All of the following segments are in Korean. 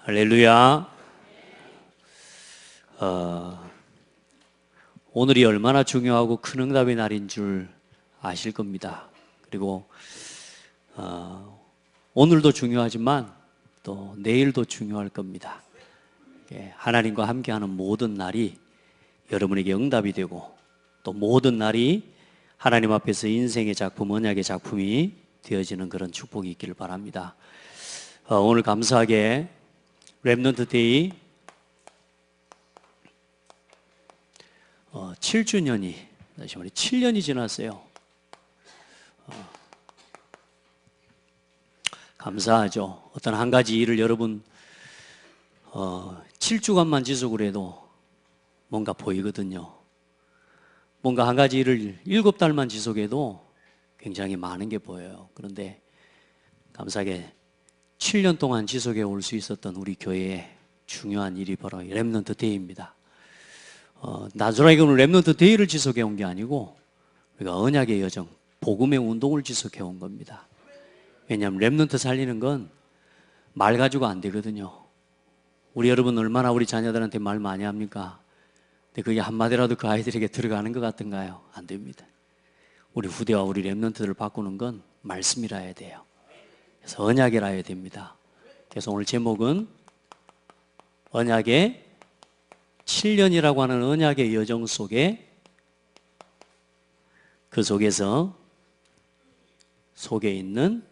할렐루야. 오늘이 얼마나 중요하고 큰 응답의 날인 줄 아실 겁니다. 그리고 오늘도 중요하지만 또 내일도 중요할 겁니다. 하나님과 함께하는 모든 날이 여러분에게 응답이 되고 또 모든 날이 하나님 앞에서 인생의 작품, 언약의 작품이 되어지는 그런 축복이 있기를 바랍니다. 오늘 감사하게 렘넌트 데이 7주년이, 다시 말해 7년이 지났어요. 감사하죠. 어떤 한 가지 일을 여러분 7주간만 지속을 해도 뭔가 보이거든요. 뭔가 한 가지 일을 7달만 지속해도 굉장히 많은 게 보여요. 그런데 감사하게 7년 동안 지속해 올 수 있었던 우리 교회의 중요한 일이 바로 렘넌트 데이입니다. 나중에 오늘 렘넌트 데이를 지속해 온 게 아니고 우리가 언약의 여정, 복음의 운동을 지속해 온 겁니다. 왜냐하면 렘넌트 살리는 건 말 가지고 안 되거든요. 우리 여러분 얼마나 우리 자녀들한테 말 많이 합니까? 근데 그게 한마디라도 그 아이들에게 들어가는 것 같은가요? 안 됩니다. 우리 후대와 우리 렘넌트들을 바꾸는 건 말씀이라 해야 돼요. 그래서 언약이라 해야 됩니다. 그래서 오늘 제목은 언약의 7년이라고 하는 언약의 여정 속에 그 속에 있는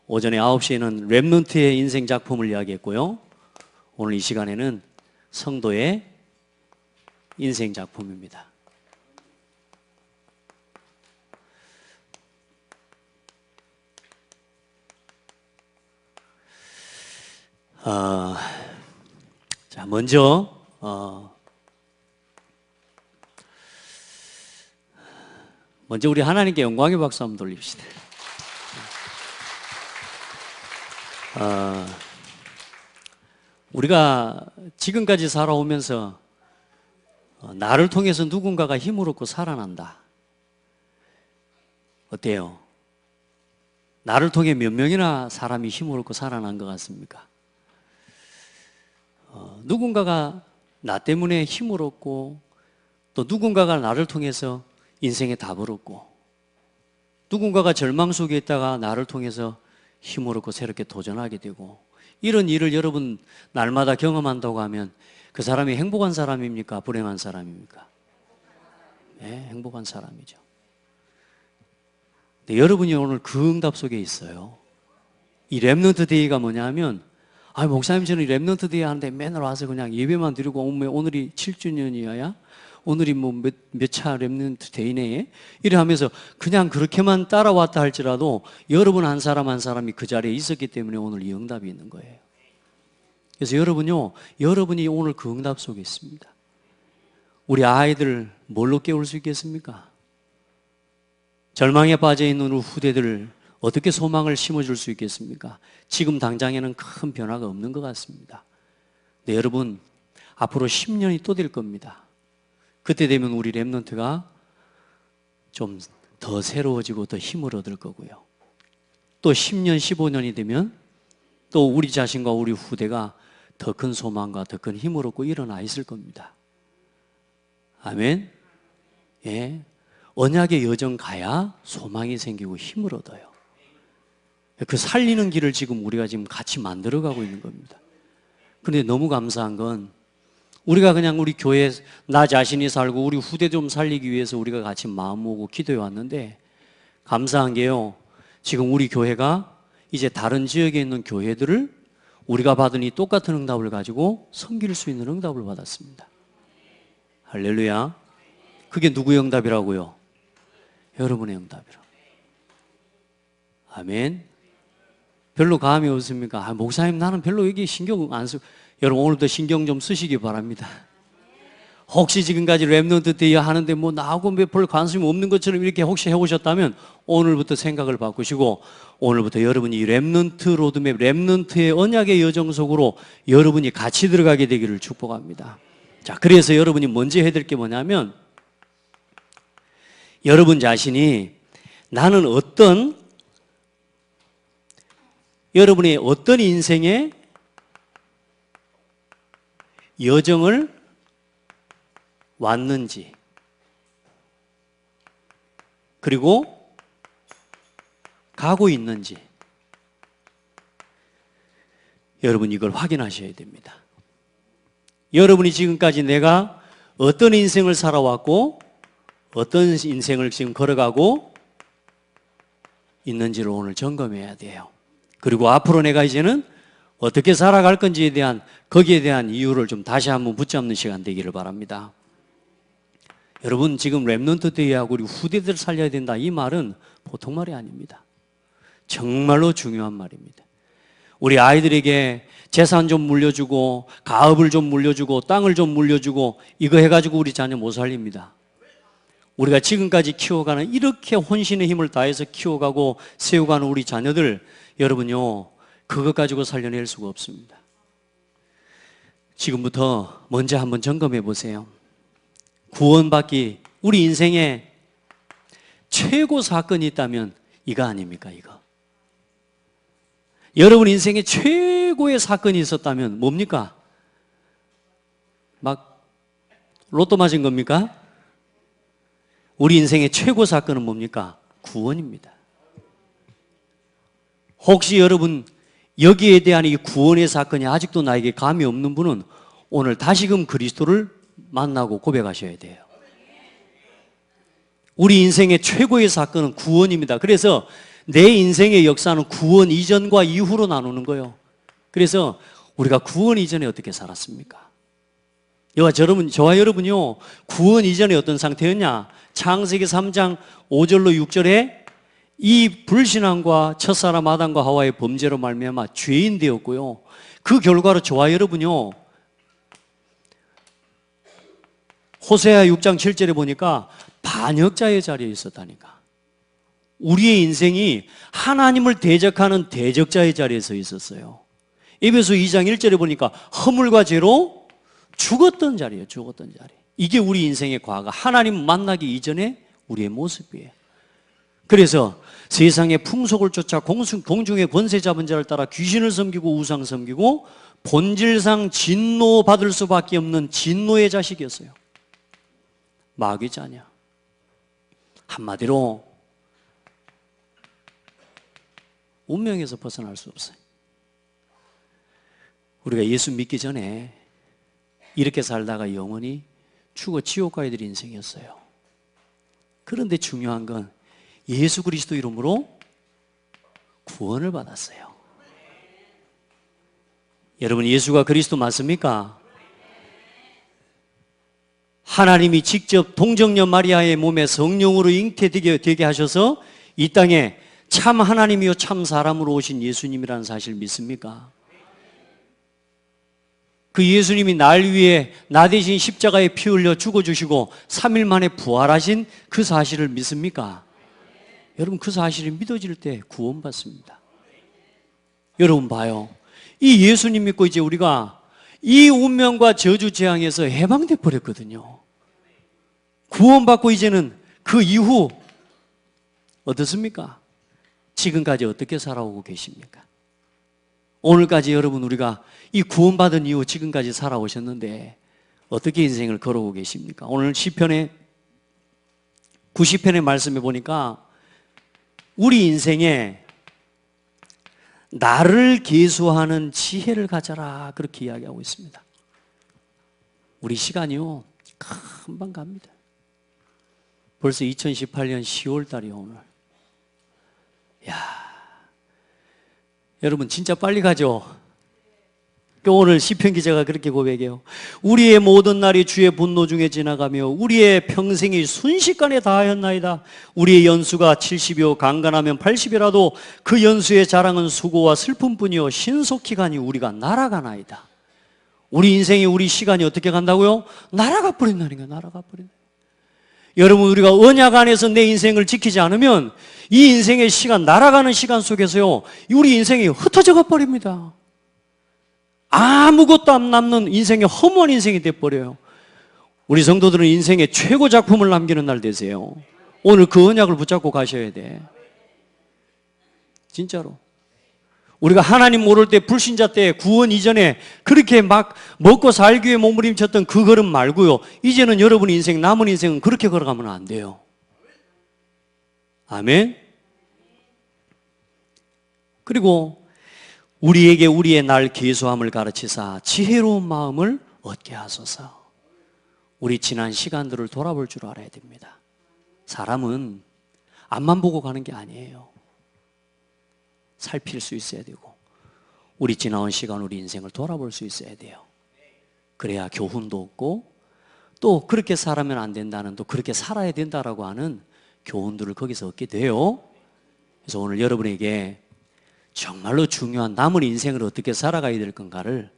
오전에 9시에는 렘넌트의 인생 작품을 이야기했고요. 오늘 이 시간에는 성도의 인생 작품입니다. 자, 먼저 우리 하나님께 영광의 박수 한번 돌립시다. 우리가 지금까지 살아오면서 나를 통해서 누군가가 힘을 얻고 살아난다. 어때요? 나를 통해 몇 명이나 사람이 힘을 얻고 살아난 것 같습니까? 누군가가 나 때문에 힘을 얻고 또 누군가가 나를 통해서 인생의 답을 얻고 누군가가 절망 속에 있다가 나를 통해서 힘을 얻고 새롭게 도전하게 되고 이런 일을 여러분 날마다 경험한다고 하면 그 사람이 행복한 사람입니까? 불행한 사람입니까? 네, 행복한 사람이죠. 근데 여러분이 오늘 그 응답 속에 있어요. 이 렘넌트 데이가 뭐냐면 목사님 저는 렘넌트 데이 하는데 맨날 와서 그냥 예배만 드리고 오늘이 7주년이어야 오늘이 몇 차 렘넌트 데이네 이래 하면서 그냥 그렇게만 따라왔다 할지라도 여러분 한 사람 한 사람이 그 자리에 있었기 때문에 오늘 이 응답이 있는 거예요. 그래서 여러분이 오늘 그 응답 속에 있습니다. 우리 아이들 뭘로 깨울 수 있겠습니까? 절망에 빠져 있는 우리 후대들 어떻게 소망을 심어줄 수 있겠습니까? 지금 당장에는 큰 변화가 없는 것 같습니다. 근데 여러분 앞으로 10년이 또 될 겁니다. 그때 되면 우리 렘넌트가 좀 더 새로워지고 더 힘을 얻을 거고요. 또 10년, 15년이 되면 또 우리 자신과 우리 후대가 더 큰 소망과 더 큰 힘을 얻고 일어나 있을 겁니다. 아멘. 예. 언약의 여정 가야 소망이 생기고 힘을 얻어요. 그 살리는 길을 지금 우리가 지금 같이 만들어가고 있는 겁니다. 그런데 너무 감사한 건 우리가 그냥 우리 교회 나 자신이 살고 우리 후대 좀 살리기 위해서 우리가 같이 마음 모으고 기도해 왔는데 감사한 게요. 지금 우리 교회가 이제 다른 지역에 있는 교회들을 우리가 받은 이 똑같은 응답을 가지고 섬길 수 있는 응답을 받았습니다. 할렐루야. 그게 누구의 응답이라고요? 여러분의 응답이라고. 아멘. 별로 감이 없습니까? 목사님 나는 별로 여기 신경 안 쓰고 여러분 오늘도 신경 좀 쓰시기 바랍니다. 혹시 지금까지 렘넌트 데이 하는데 나하고 별 관심이 없는 것처럼 이렇게 혹시 해오셨다면 오늘부터 생각을 바꾸시고 오늘부터 여러분이 이 렘넌트 로드맵, 렘넌트의 언약의 여정 속으로 여러분이 같이 들어가게 되기를 축복합니다. 자, 그래서 여러분이 먼저 해야 될 게 뭐냐면 여러분 자신이 나는 어떤 여러분이 어떤 인생의 여정을 왔는지, 그리고 가고 있는지, 여러분 이걸 확인하셔야 됩니다. 여러분이 지금까지 내가 어떤 인생을 살아왔고 어떤 인생을 지금 걸어가고 있는지를 오늘 점검해야 돼요. 그리고 앞으로 내가 이제는 어떻게 살아갈 건지에 대한, 거기에 대한 이유를 좀 다시 한번 붙잡는 시간 되기를 바랍니다. 여러분, 지금 렘넌트 대회하고 우리 후대들 살려야 된다, 이 말은 보통 말이 아닙니다. 정말로 중요한 말입니다. 우리 아이들에게 재산 좀 물려주고 가업을 좀 물려주고 땅을 좀 물려주고 이거 해가지고 우리 자녀 못 살립니다. 우리가 지금까지 키워가는, 이렇게 혼신의 힘을 다해서 키워가고 세워가는 우리 자녀들, 여러분요, 그것 가지고 살려낼 수가 없습니다. 지금부터 먼저 한번 점검해 보세요. 구원받기, 우리 인생에 최고 사건이 있다면 이거 아닙니까? 이거. 여러분 인생에 최고의 사건이 있었다면 뭡니까? 막 로또 맞은 겁니까? 우리 인생의 최고 사건은 뭡니까? 구원입니다. 혹시 여러분 여기에 대한 이 구원의 사건이 아직도 나에게 감이 없는 분은 오늘 다시금 그리스도를 만나고 고백하셔야 돼요. 우리 인생의 최고의 사건은 구원입니다. 그래서 내 인생의 역사는 구원 이전과 이후로 나누는 거예요. 그래서 우리가 구원 이전에 어떻게 살았습니까? 저와 여러분요, 구원 이전에 어떤 상태였냐? 창세기 3장 5절로 6절에 이 불신앙과 첫사람 아담과 하와의 범죄로 말미암아 죄인 되었고요. 그 결과로 저와 여러분요, 호세아 6장 7절에 보니까 반역자의 자리에 있었다니까. 우리의 인생이 하나님을 대적하는 대적자의 자리에 서 있었어요. 에베소 2장 1절에 보니까 허물과 죄로 죽었던 자리예요. 죽었던 자리. 이게 우리 인생의 과거, 하나님 만나기 이전에 우리의 모습이에요. 그래서 세상의 풍속을 쫓아 공중의 권세 잡은 자를 따라 귀신을 섬기고 우상 섬기고 본질상 진노받을 수밖에 없는 진노의 자식이었어요. 마귀 자녀. 한마디로 운명에서 벗어날 수 없어요. 우리가 예수 믿기 전에 이렇게 살다가 영원히 죽어 지옥 가야 될 인생이었어요. 그런데 중요한 건 예수 그리스도 이름으로 구원을 받았어요. 여러분, 예수가 그리스도 맞습니까? 하나님이 직접 동정녀 마리아의 몸에 성령으로 잉태되게 하셔서 이 땅에 참 하나님이요 참 사람으로 오신 예수님이라는 사실 믿습니까? 그 예수님이 날 위해 나 대신 십자가에 피 흘려 죽어주시고 3일 만에 부활하신 그 사실을 믿습니까? 여러분, 그 사실이 믿어질 때 구원받습니다. 여러분 봐요. 이 예수님 믿고 이제 우리가 이 운명과 저주 재앙에서 해방돼 버렸거든요. 구원받고 이제는 그 이후 어떻습니까? 지금까지 어떻게 살아오고 계십니까? 오늘까지 여러분 우리가 이 구원받은 이후 지금까지 살아오셨는데 어떻게 인생을 걸어오고 계십니까? 오늘 시편의 90편의 말씀에 보니까 우리 인생에 나를 계수하는 지혜를 가져라, 그렇게 이야기하고 있습니다. 우리 시간이요 금방 갑니다. 벌써 2018년 10월 달이요 오늘. 야, 여러분 진짜 빨리 가죠. 오늘 시편 기자가 그렇게 고백해요. 우리의 모든 날이 주의 분노 중에 지나가며 우리의 평생이 순식간에 다하였나이다. 우리의 연수가 70이요 강간하면 80이라도 그 연수의 자랑은 수고와 슬픔뿐이요 신속히 가니 우리가 날아가나이다. 우리 인생이, 우리 시간이 어떻게 간다고요? 날아가 버린다니까. 날아가 버린다. 여러분, 우리가 언약 안에서 내 인생을 지키지 않으면 이 인생의 시간, 날아가는 시간 속에서요 우리 인생이 흩어져 버립니다. 아무것도 안 남는 인생의 허무한 인생이 돼버려요. 우리 성도들은 인생의 최고 작품을 남기는 날 되세요. 오늘 그 언약을 붙잡고 가셔야 돼. 진짜로. 우리가 하나님 모를 때, 불신자 때, 구원 이전에 그렇게 막 먹고 살기 위해 몸부림쳤던 그 걸음 말고요. 이제는 여러분 인생, 남은 인생은 그렇게 걸어가면 안 돼요. 아멘? 그리고 우리에게 우리의 날 계수함을 가르치사 지혜로운 마음을 얻게 하소서. 우리 지난 시간들을 돌아볼 줄 알아야 됩니다. 사람은 앞만 보고 가는 게 아니에요. 살필 수 있어야 되고 우리 지나온 시간, 우리 인생을 돌아볼 수 있어야 돼요. 그래야 교훈도 얻고 또 그렇게 살아면 안 된다는, 또 그렇게 살아야 된다라고 하는 교훈들을 거기서 얻게 돼요. 그래서 오늘 여러분에게 정말로 중요한 남은 인생을 어떻게 살아가야 될 건가를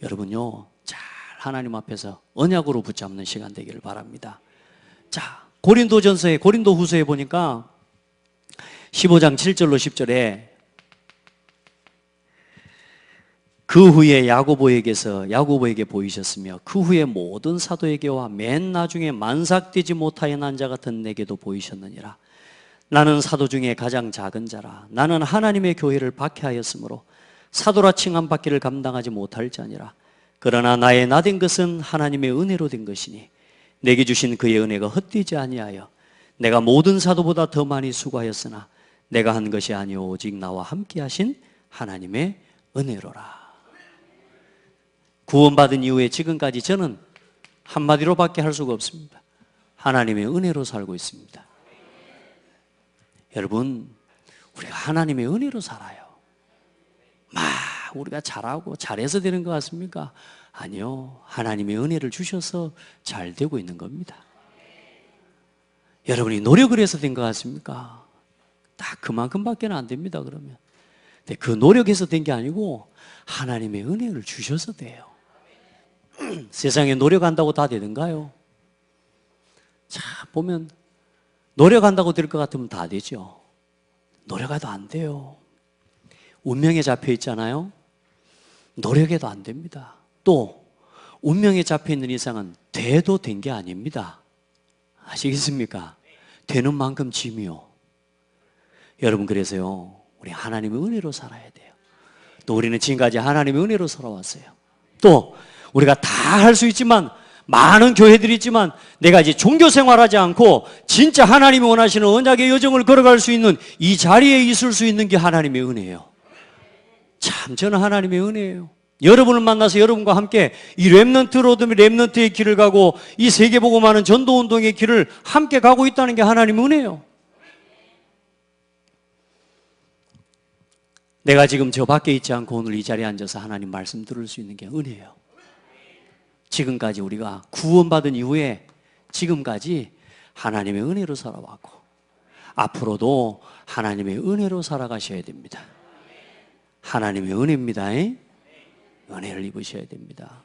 여러분요 잘 하나님 앞에서 언약으로 붙잡는 시간 되기를 바랍니다. 자, 고린도후서에 보니까 15장 7절로 10절에 그 후에 야고보에게 보이셨으며 그 후에 모든 사도에게와 맨 나중에 만삭되지 못하여 난 자 같은 내게도 보이셨느니라. 나는 사도 중에 가장 작은 자라. 나는 하나님의 교회를 박해하였으므로 사도라 칭함 받기를 감당하지 못할 자니라. 그러나 나의 나된 것은 하나님의 은혜로 된 것이니 내게 주신 그의 은혜가 헛되지 아니하여 내가 모든 사도보다 더 많이 수고하였으나 내가 한 것이 아니오 오직 나와 함께 하신 하나님의 은혜로라. 구원받은 이후에 지금까지 저는 한마디로밖에 할 수가 없습니다. 하나님의 은혜로 살고 있습니다. 여러분, 우리가 하나님의 은혜로 살아요. 우리가 잘하고 잘해서 되는 것 같습니까? 아니요. 하나님의 은혜를 주셔서 잘 되고 있는 겁니다. 여러분이 노력을 해서 된 것 같습니까? 딱 그만큼밖에 안 됩니다, 그러면. 근데 그 노력해서 된 게 아니고 하나님의 은혜를 주셔서 돼요. 세상에 노력한다고 다 되는가요? 자, 보면 노력한다고 될 것 같으면 다 되죠. 노력해도 안 돼요. 운명에 잡혀 있잖아요. 노력해도 안 됩니다. 또 운명에 잡혀 있는 이상은 돼도 된 게 아닙니다. 아시겠습니까? 되는 만큼 짐이요. 여러분, 그래서요 우리 하나님의 은혜로 살아야 돼요. 또 우리는 지금까지 하나님의 은혜로 살아왔어요. 또 우리가 다 할 수 있지만, 많은 교회들이 있지만 내가 이제 종교 생활하지 않고 진짜 하나님이 원하시는 언약의 여정을 걸어갈 수 있는 이 자리에 있을 수 있는 게 하나님의 은혜예요. 참, 저는 하나님의 은혜예요. 여러분을 만나서 여러분과 함께 이 렘넌트 로드의 렘넌트의 길을 가고 이 세계복음하는 전도운동의 길을 함께 가고 있다는 게 하나님의 은혜예요. 내가 지금 저 밖에 있지 않고 오늘 이 자리에 앉아서 하나님 말씀 들을 수 있는 게 은혜예요. 지금까지 우리가 구원받은 이후에 지금까지 하나님의 은혜로 살아왔고 앞으로도 하나님의 은혜로 살아가셔야 됩니다. 하나님의 은혜입니다. 은혜를 입으셔야 됩니다.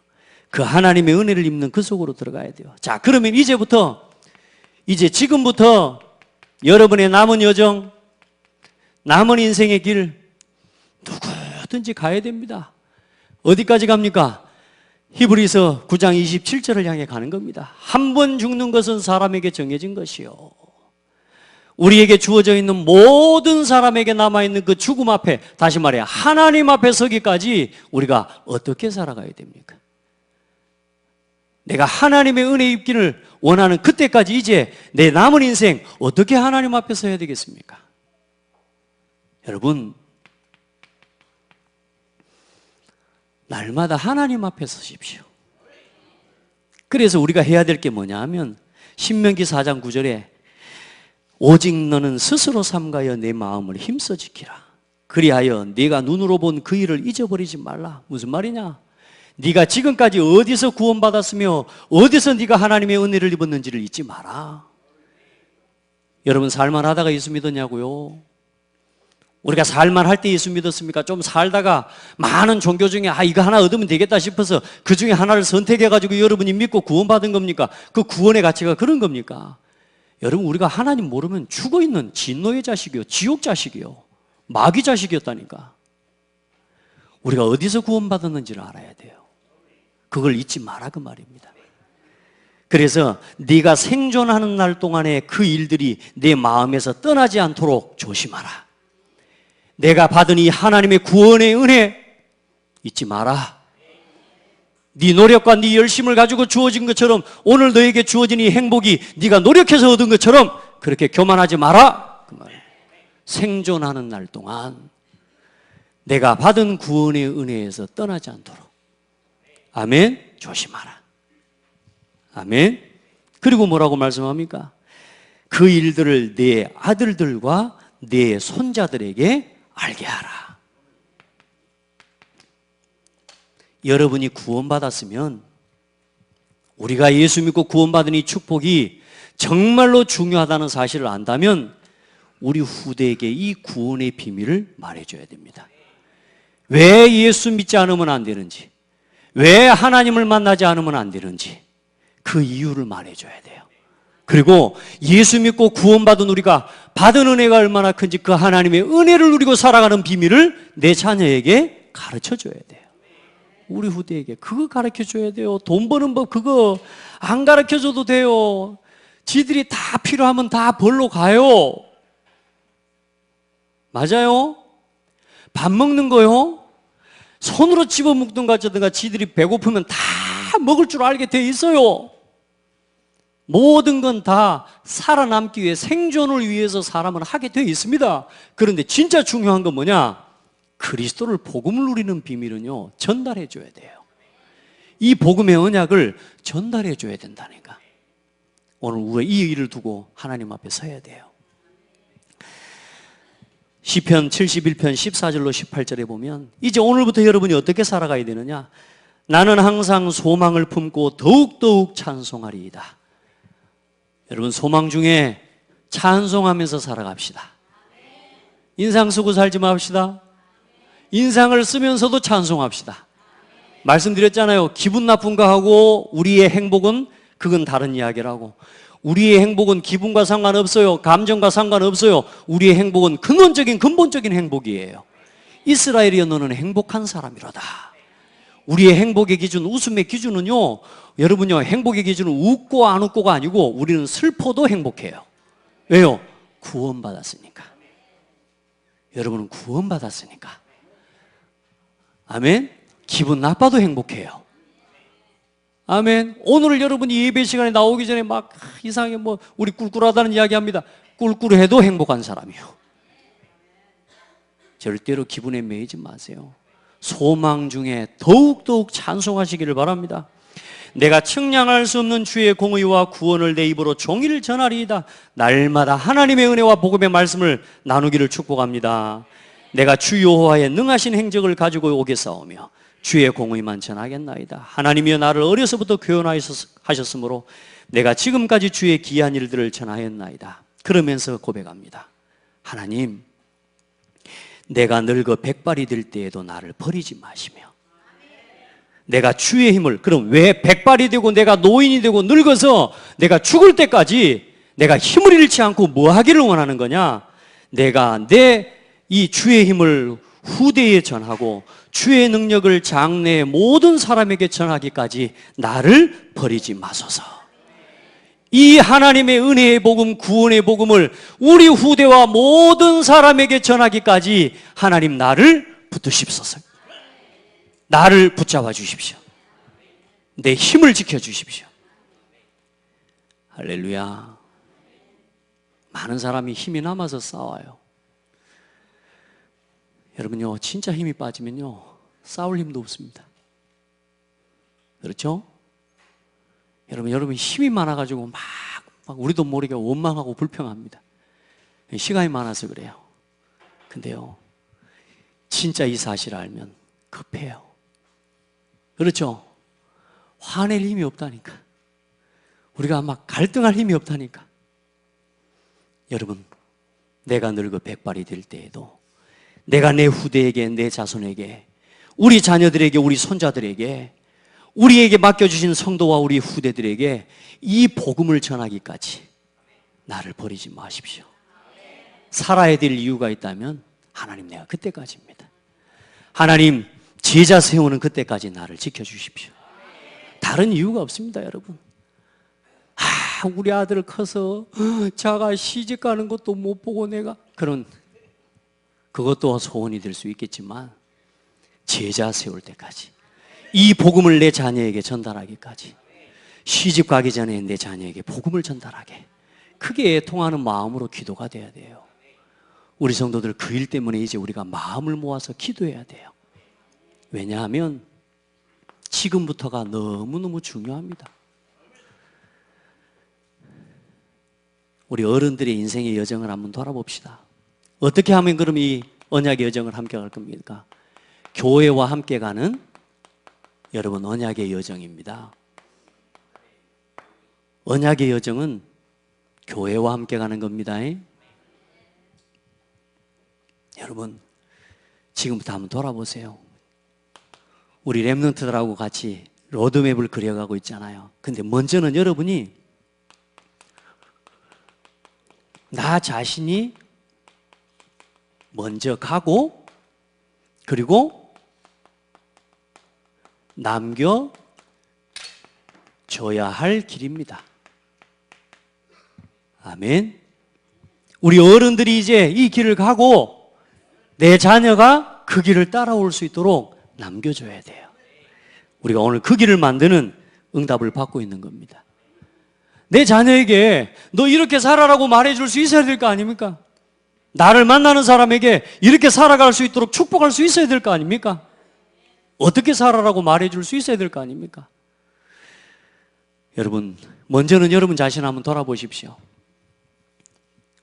그 하나님의 은혜를 입는 그 속으로 들어가야 돼요. 자, 그러면 이제 지금부터 여러분의 남은 여정, 남은 인생의 길 누구든지 가야 됩니다. 어디까지 갑니까? 히브리서 9장 27절을 향해 가는 겁니다. 한 번 죽는 것은 사람에게 정해진 것이요, 우리에게 주어져 있는 모든 사람에게 남아있는 그 죽음 앞에, 다시 말해 하나님 앞에 서기까지 우리가 어떻게 살아가야 됩니까? 내가 하나님의 은혜 입기를 원하는 그때까지 이제 내 남은 인생 어떻게 하나님 앞에 서야 되겠습니까? 여러분, 날마다 하나님 앞에 서십시오. 그래서 우리가 해야 될 게 뭐냐 하면 신명기 4장 9절에 오직 너는 스스로 삼가여 내 마음을 힘써 지키라. 그리하여 네가 눈으로 본 그 일을 잊어버리지 말라. 무슨 말이냐? 네가 지금까지 어디서 구원받았으며 어디서 네가 하나님의 은혜를 입었는지를 잊지 마라. 여러분, 살만 하다가 예수 믿었냐고요? 우리가 살만 할 때 예수 믿었습니까? 좀 살다가 많은 종교 중에 이거 하나 얻으면 되겠다 싶어서 그 중에 하나를 선택해가지고 여러분이 믿고 구원받은 겁니까? 그 구원의 가치가 그런 겁니까? 여러분, 우리가 하나님 모르면 죽어있는 진노의 자식이요, 지옥 자식이요, 마귀 자식이었다니까. 우리가 어디서 구원받았는지를 알아야 돼요. 그걸 잊지 마라, 그 말입니다. 그래서 네가 생존하는 날 동안에 그 일들이 내 마음에서 떠나지 않도록 조심하라. 내가 받은 이 하나님의 구원의 은혜 잊지 마라. 네 노력과 네 열심을 가지고 주어진 것처럼 오늘 너에게 주어진 이 행복이 네가 노력해서 얻은 것처럼 그렇게 교만하지 마라. 그 말이에요. 생존하는 날 동안 내가 받은 구원의 은혜에서 떠나지 않도록. 아멘. 조심하라. 아멘. 그리고 뭐라고 말씀합니까? 그 일들을 네 아들들과 네 손자들에게 알게 하라. 여러분이 구원받았으면, 우리가 예수 믿고 구원받은 이 축복이 정말로 중요하다는 사실을 안다면 우리 후대에게 이 구원의 비밀을 말해줘야 됩니다. 왜 예수 믿지 않으면 안 되는지, 왜 하나님을 만나지 않으면 안 되는지 그 이유를 말해줘야 돼요. 그리고 예수 믿고 구원받은 우리가 받은 은혜가 얼마나 큰지 그 하나님의 은혜를 누리고 살아가는 비밀을 내 자녀에게 가르쳐줘야 돼요. 우리 후대에게 그거 가르쳐줘야 돼요. 돈 버는 법 그거 안 가르쳐줘도 돼요. 지들이 다 필요하면 다 벌러 가요. 맞아요? 밥 먹는 거요? 손으로 집어먹든가 저든가 지들이 배고프면 다 먹을 줄 알게 돼 있어요. 모든 건 다 살아남기 위해, 생존을 위해서 사람은 하게 돼 있습니다. 그런데 진짜 중요한 건 뭐냐? 그리스도를, 복음을 누리는 비밀은요, 전달해 줘야 돼요. 이 복음의 언약을 전달해 줘야 된다니까. 오늘 우리가 이 일을 두고 하나님 앞에 서야 돼요. 시편 71편 14절로 18절에 보면 이제 오늘부터 여러분이 어떻게 살아가야 되느냐? 나는 항상 소망을 품고 더욱더욱 찬송하리이다. 여러분, 소망 중에 찬송하면서 살아갑시다. 인상 쓰고 살지 맙시다. 인상을 쓰면서도 찬송합시다. 말씀드렸잖아요. 기분 나쁜 거 하고 우리의 행복은 그건 다른 이야기라고. 우리의 행복은 기분과 상관없어요. 감정과 상관없어요. 우리의 행복은 근본적인 행복이에요. 이스라엘이여 너는 행복한 사람이로다. 우리의 행복의 기준, 웃음의 기준은요, 여러분요, 행복의 기준은 웃고 안 웃고가 아니고 우리는 슬퍼도 행복해요. 왜요? 구원받았으니까. 여러분은 구원받았으니까. 아멘. 기분 나빠도 행복해요. 아멘. 오늘 여러분이 예배 시간에 나오기 전에 막 이상하게 뭐 우리 꿀꿀하다는 이야기 합니다. 꿀꿀해도 행복한 사람이요. 절대로 기분에 매이지 마세요. 소망 중에 더욱더욱 찬송하시기를 바랍니다. 내가 측량할 수 없는 주의 공의와 구원을 내 입으로 종일 전하리이다. 날마다 하나님의 은혜와 복음의 말씀을 나누기를 축복합니다. 내가 주 여호와의 능하신 행적을 가지고 오겠사오며 주의 공의만 전하겠나이다. 하나님이여 나를 어려서부터 교훈하셨으므로 내가 지금까지 주의 기이한 일들을 전하였나이다. 그러면서 고백합니다. 하나님, 내가 늙어 백발이 될 때에도 나를 버리지 마시며, 내가 주의 힘을, 그럼 왜 백발이 되고 내가 노인이 되고 늙어서 내가 죽을 때까지 내가 힘을 잃지 않고 뭐 하기를 원하는 거냐? 내가 내 이 주의 힘을 후대에 전하고 주의 능력을 장래의 모든 사람에게 전하기까지 나를 버리지 마소서. 이 하나님의 은혜의 복음, 구원의 복음을 우리 후대와 모든 사람에게 전하기까지 하나님 나를 붙드십소서. 나를 붙잡아 주십시오. 내 힘을 지켜주십시오. 할렐루야. 많은 사람이 힘이 남아서 싸워요. 여러분요, 진짜 힘이 빠지면요, 싸울 힘도 없습니다. 그렇죠? 여러분 힘이 많아가지고 막 우리도 모르게 원망하고 불평합니다. 시간이 많아서 그래요. 근데요, 진짜 이 사실을 알면 급해요. 그렇죠? 화낼 힘이 없다니까. 우리가 막 갈등할 힘이 없다니까. 여러분, 내가 늙어 백발이 될 때에도 내가 내 후대에게, 내 자손에게, 우리 자녀들에게, 우리 손자들에게, 우리에게 맡겨주신 성도와 우리 후대들에게 이 복음을 전하기까지 나를 버리지 마십시오. 살아야 될 이유가 있다면 하나님, 내가 그때까지입니다. 하나님, 제자 세우는 그때까지 나를 지켜주십시오. 다른 이유가 없습니다, 여러분. 우리 아들 커서 자가 시집 가는 것도 못 보고 내가, 그런 그것도 소원이 될 수 있겠지만 제자 세울 때까지, 이 복음을 내 자녀에게 전달하기까지, 시집 가기 전에 내 자녀에게 복음을 전달하게, 크게 애통하는 마음으로 기도가 돼야 돼요. 우리 성도들 그 일 때문에 이제 우리가 마음을 모아서 기도해야 돼요. 왜냐하면 지금부터가 너무너무 중요합니다. 우리 어른들의 인생의 여정을 한번 돌아봅시다. 어떻게 하면 그럼 이 언약의 여정을 함께 갈 겁니까? 교회와 함께 가는, 여러분, 언약의 여정입니다. 언약의 여정은 교회와 함께 가는 겁니다. 여러분, 지금부터 한번 돌아보세요. 우리 렘넌트들하고 같이 로드맵을 그려가고 있잖아요. 근데 먼저는 여러분이 나 자신이 먼저 가고, 그리고 남겨줘야 할 길입니다. 아멘. 우리 어른들이 이제 이 길을 가고 내 자녀가 그 길을 따라올 수 있도록 남겨줘야 돼요. 우리가 오늘 그 길을 만드는 응답을 받고 있는 겁니다. 내 자녀에게 너 이렇게 살아라고 말해줄 수 있어야 될 거 아닙니까? 나를 만나는 사람에게 이렇게 살아갈 수 있도록 축복할 수 있어야 될 거 아닙니까? 어떻게 살아라고 말해줄 수 있어야 될 거 아닙니까? 여러분, 먼저는 여러분 자신 한번 돌아보십시오.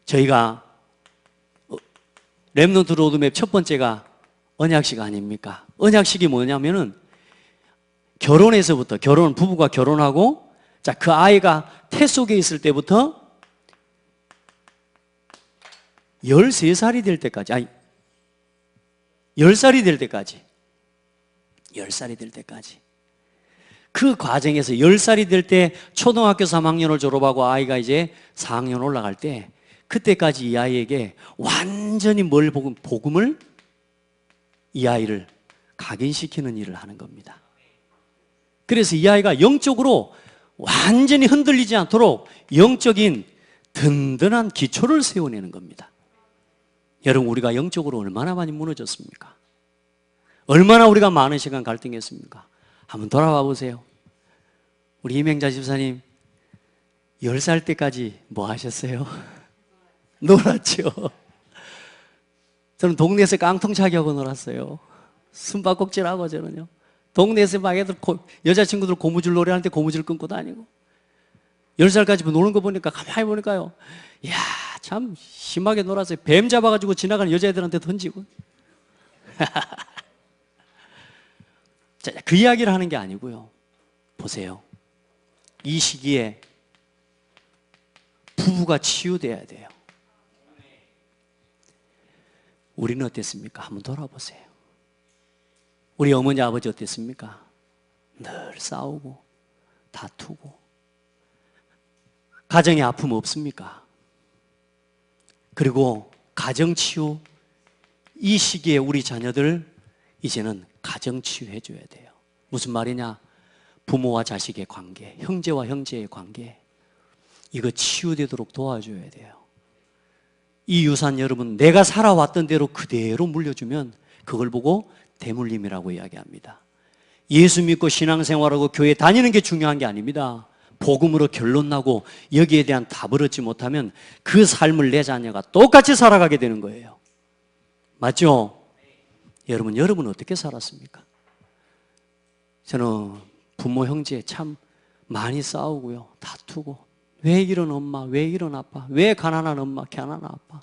저희가 렘넌트 로드맵 첫 번째가 언약식 아닙니까? 언약식이 뭐냐면은 결혼에서부터, 부부가 결혼하고, 자, 그 아이가 태 속에 있을 때부터 13살이 될 때까지, 아니, 10살이 될 때까지, 10살이 될 때까지. 그 과정에서 10살이 될 때 초등학교 3학년을 졸업하고 아이가 이제 4학년 올라갈 때, 그때까지 이 아이에게 완전히 복음을 이 아이를 각인시키는 일을 하는 겁니다. 그래서 이 아이가 영적으로 완전히 흔들리지 않도록 영적인 든든한 기초를 세워내는 겁니다. 여러분, 우리가 영적으로 얼마나 많이 무너졌습니까? 얼마나 우리가 많은 시간 갈등했습니까? 한번 돌아와 보세요. 우리 이명자 집사님 10살 때까지 뭐 하셨어요? 놀았죠. 저는 동네에서 깡통차기하고 놀았어요. 숨바꼭질하고. 저는요, 동네에서 막 애들 여자친구들 고무줄 노래하는데 고무줄 끊고 다니고, 10살까지 노는 거 보니까 가만히 보니까요, 이야, 참 심하게 놀았어요. 뱀 잡아가지고 지나가는 여자애들한테 던지고. 자, 그 이야기를 하는 게 아니고요, 보세요. 이 시기에 부부가 치유돼야 돼요. 우리는 어땠습니까? 한번 돌아보세요. 우리 어머니 아버지 어땠습니까? 늘 싸우고 다투고. 가정에 아픔 없습니까? 그리고 가정치유, 이 시기에 우리 자녀들 이제는 가정치유해 줘야 돼요. 무슨 말이냐? 부모와 자식의 관계, 형제와 형제의 관계, 이거 치유되도록 도와줘야 돼요. 이 유산, 여러분, 내가 살아왔던 대로 그대로 물려주면 그걸 보고 대물림이라고 이야기합니다. 예수 믿고 신앙생활하고 교회 다니는 게 중요한 게 아닙니다. 복음으로 결론 나고 여기에 대한 답을 얻지 못하면 그 삶을 내 자녀가 똑같이 살아가게 되는 거예요. 맞죠? 여러분 어떻게 살았습니까? 저는 부모 형제 참 많이 싸우고요, 다투고, 왜 이런 엄마, 왜 이런 아빠, 왜 가난한 엄마, 가난한 아빠,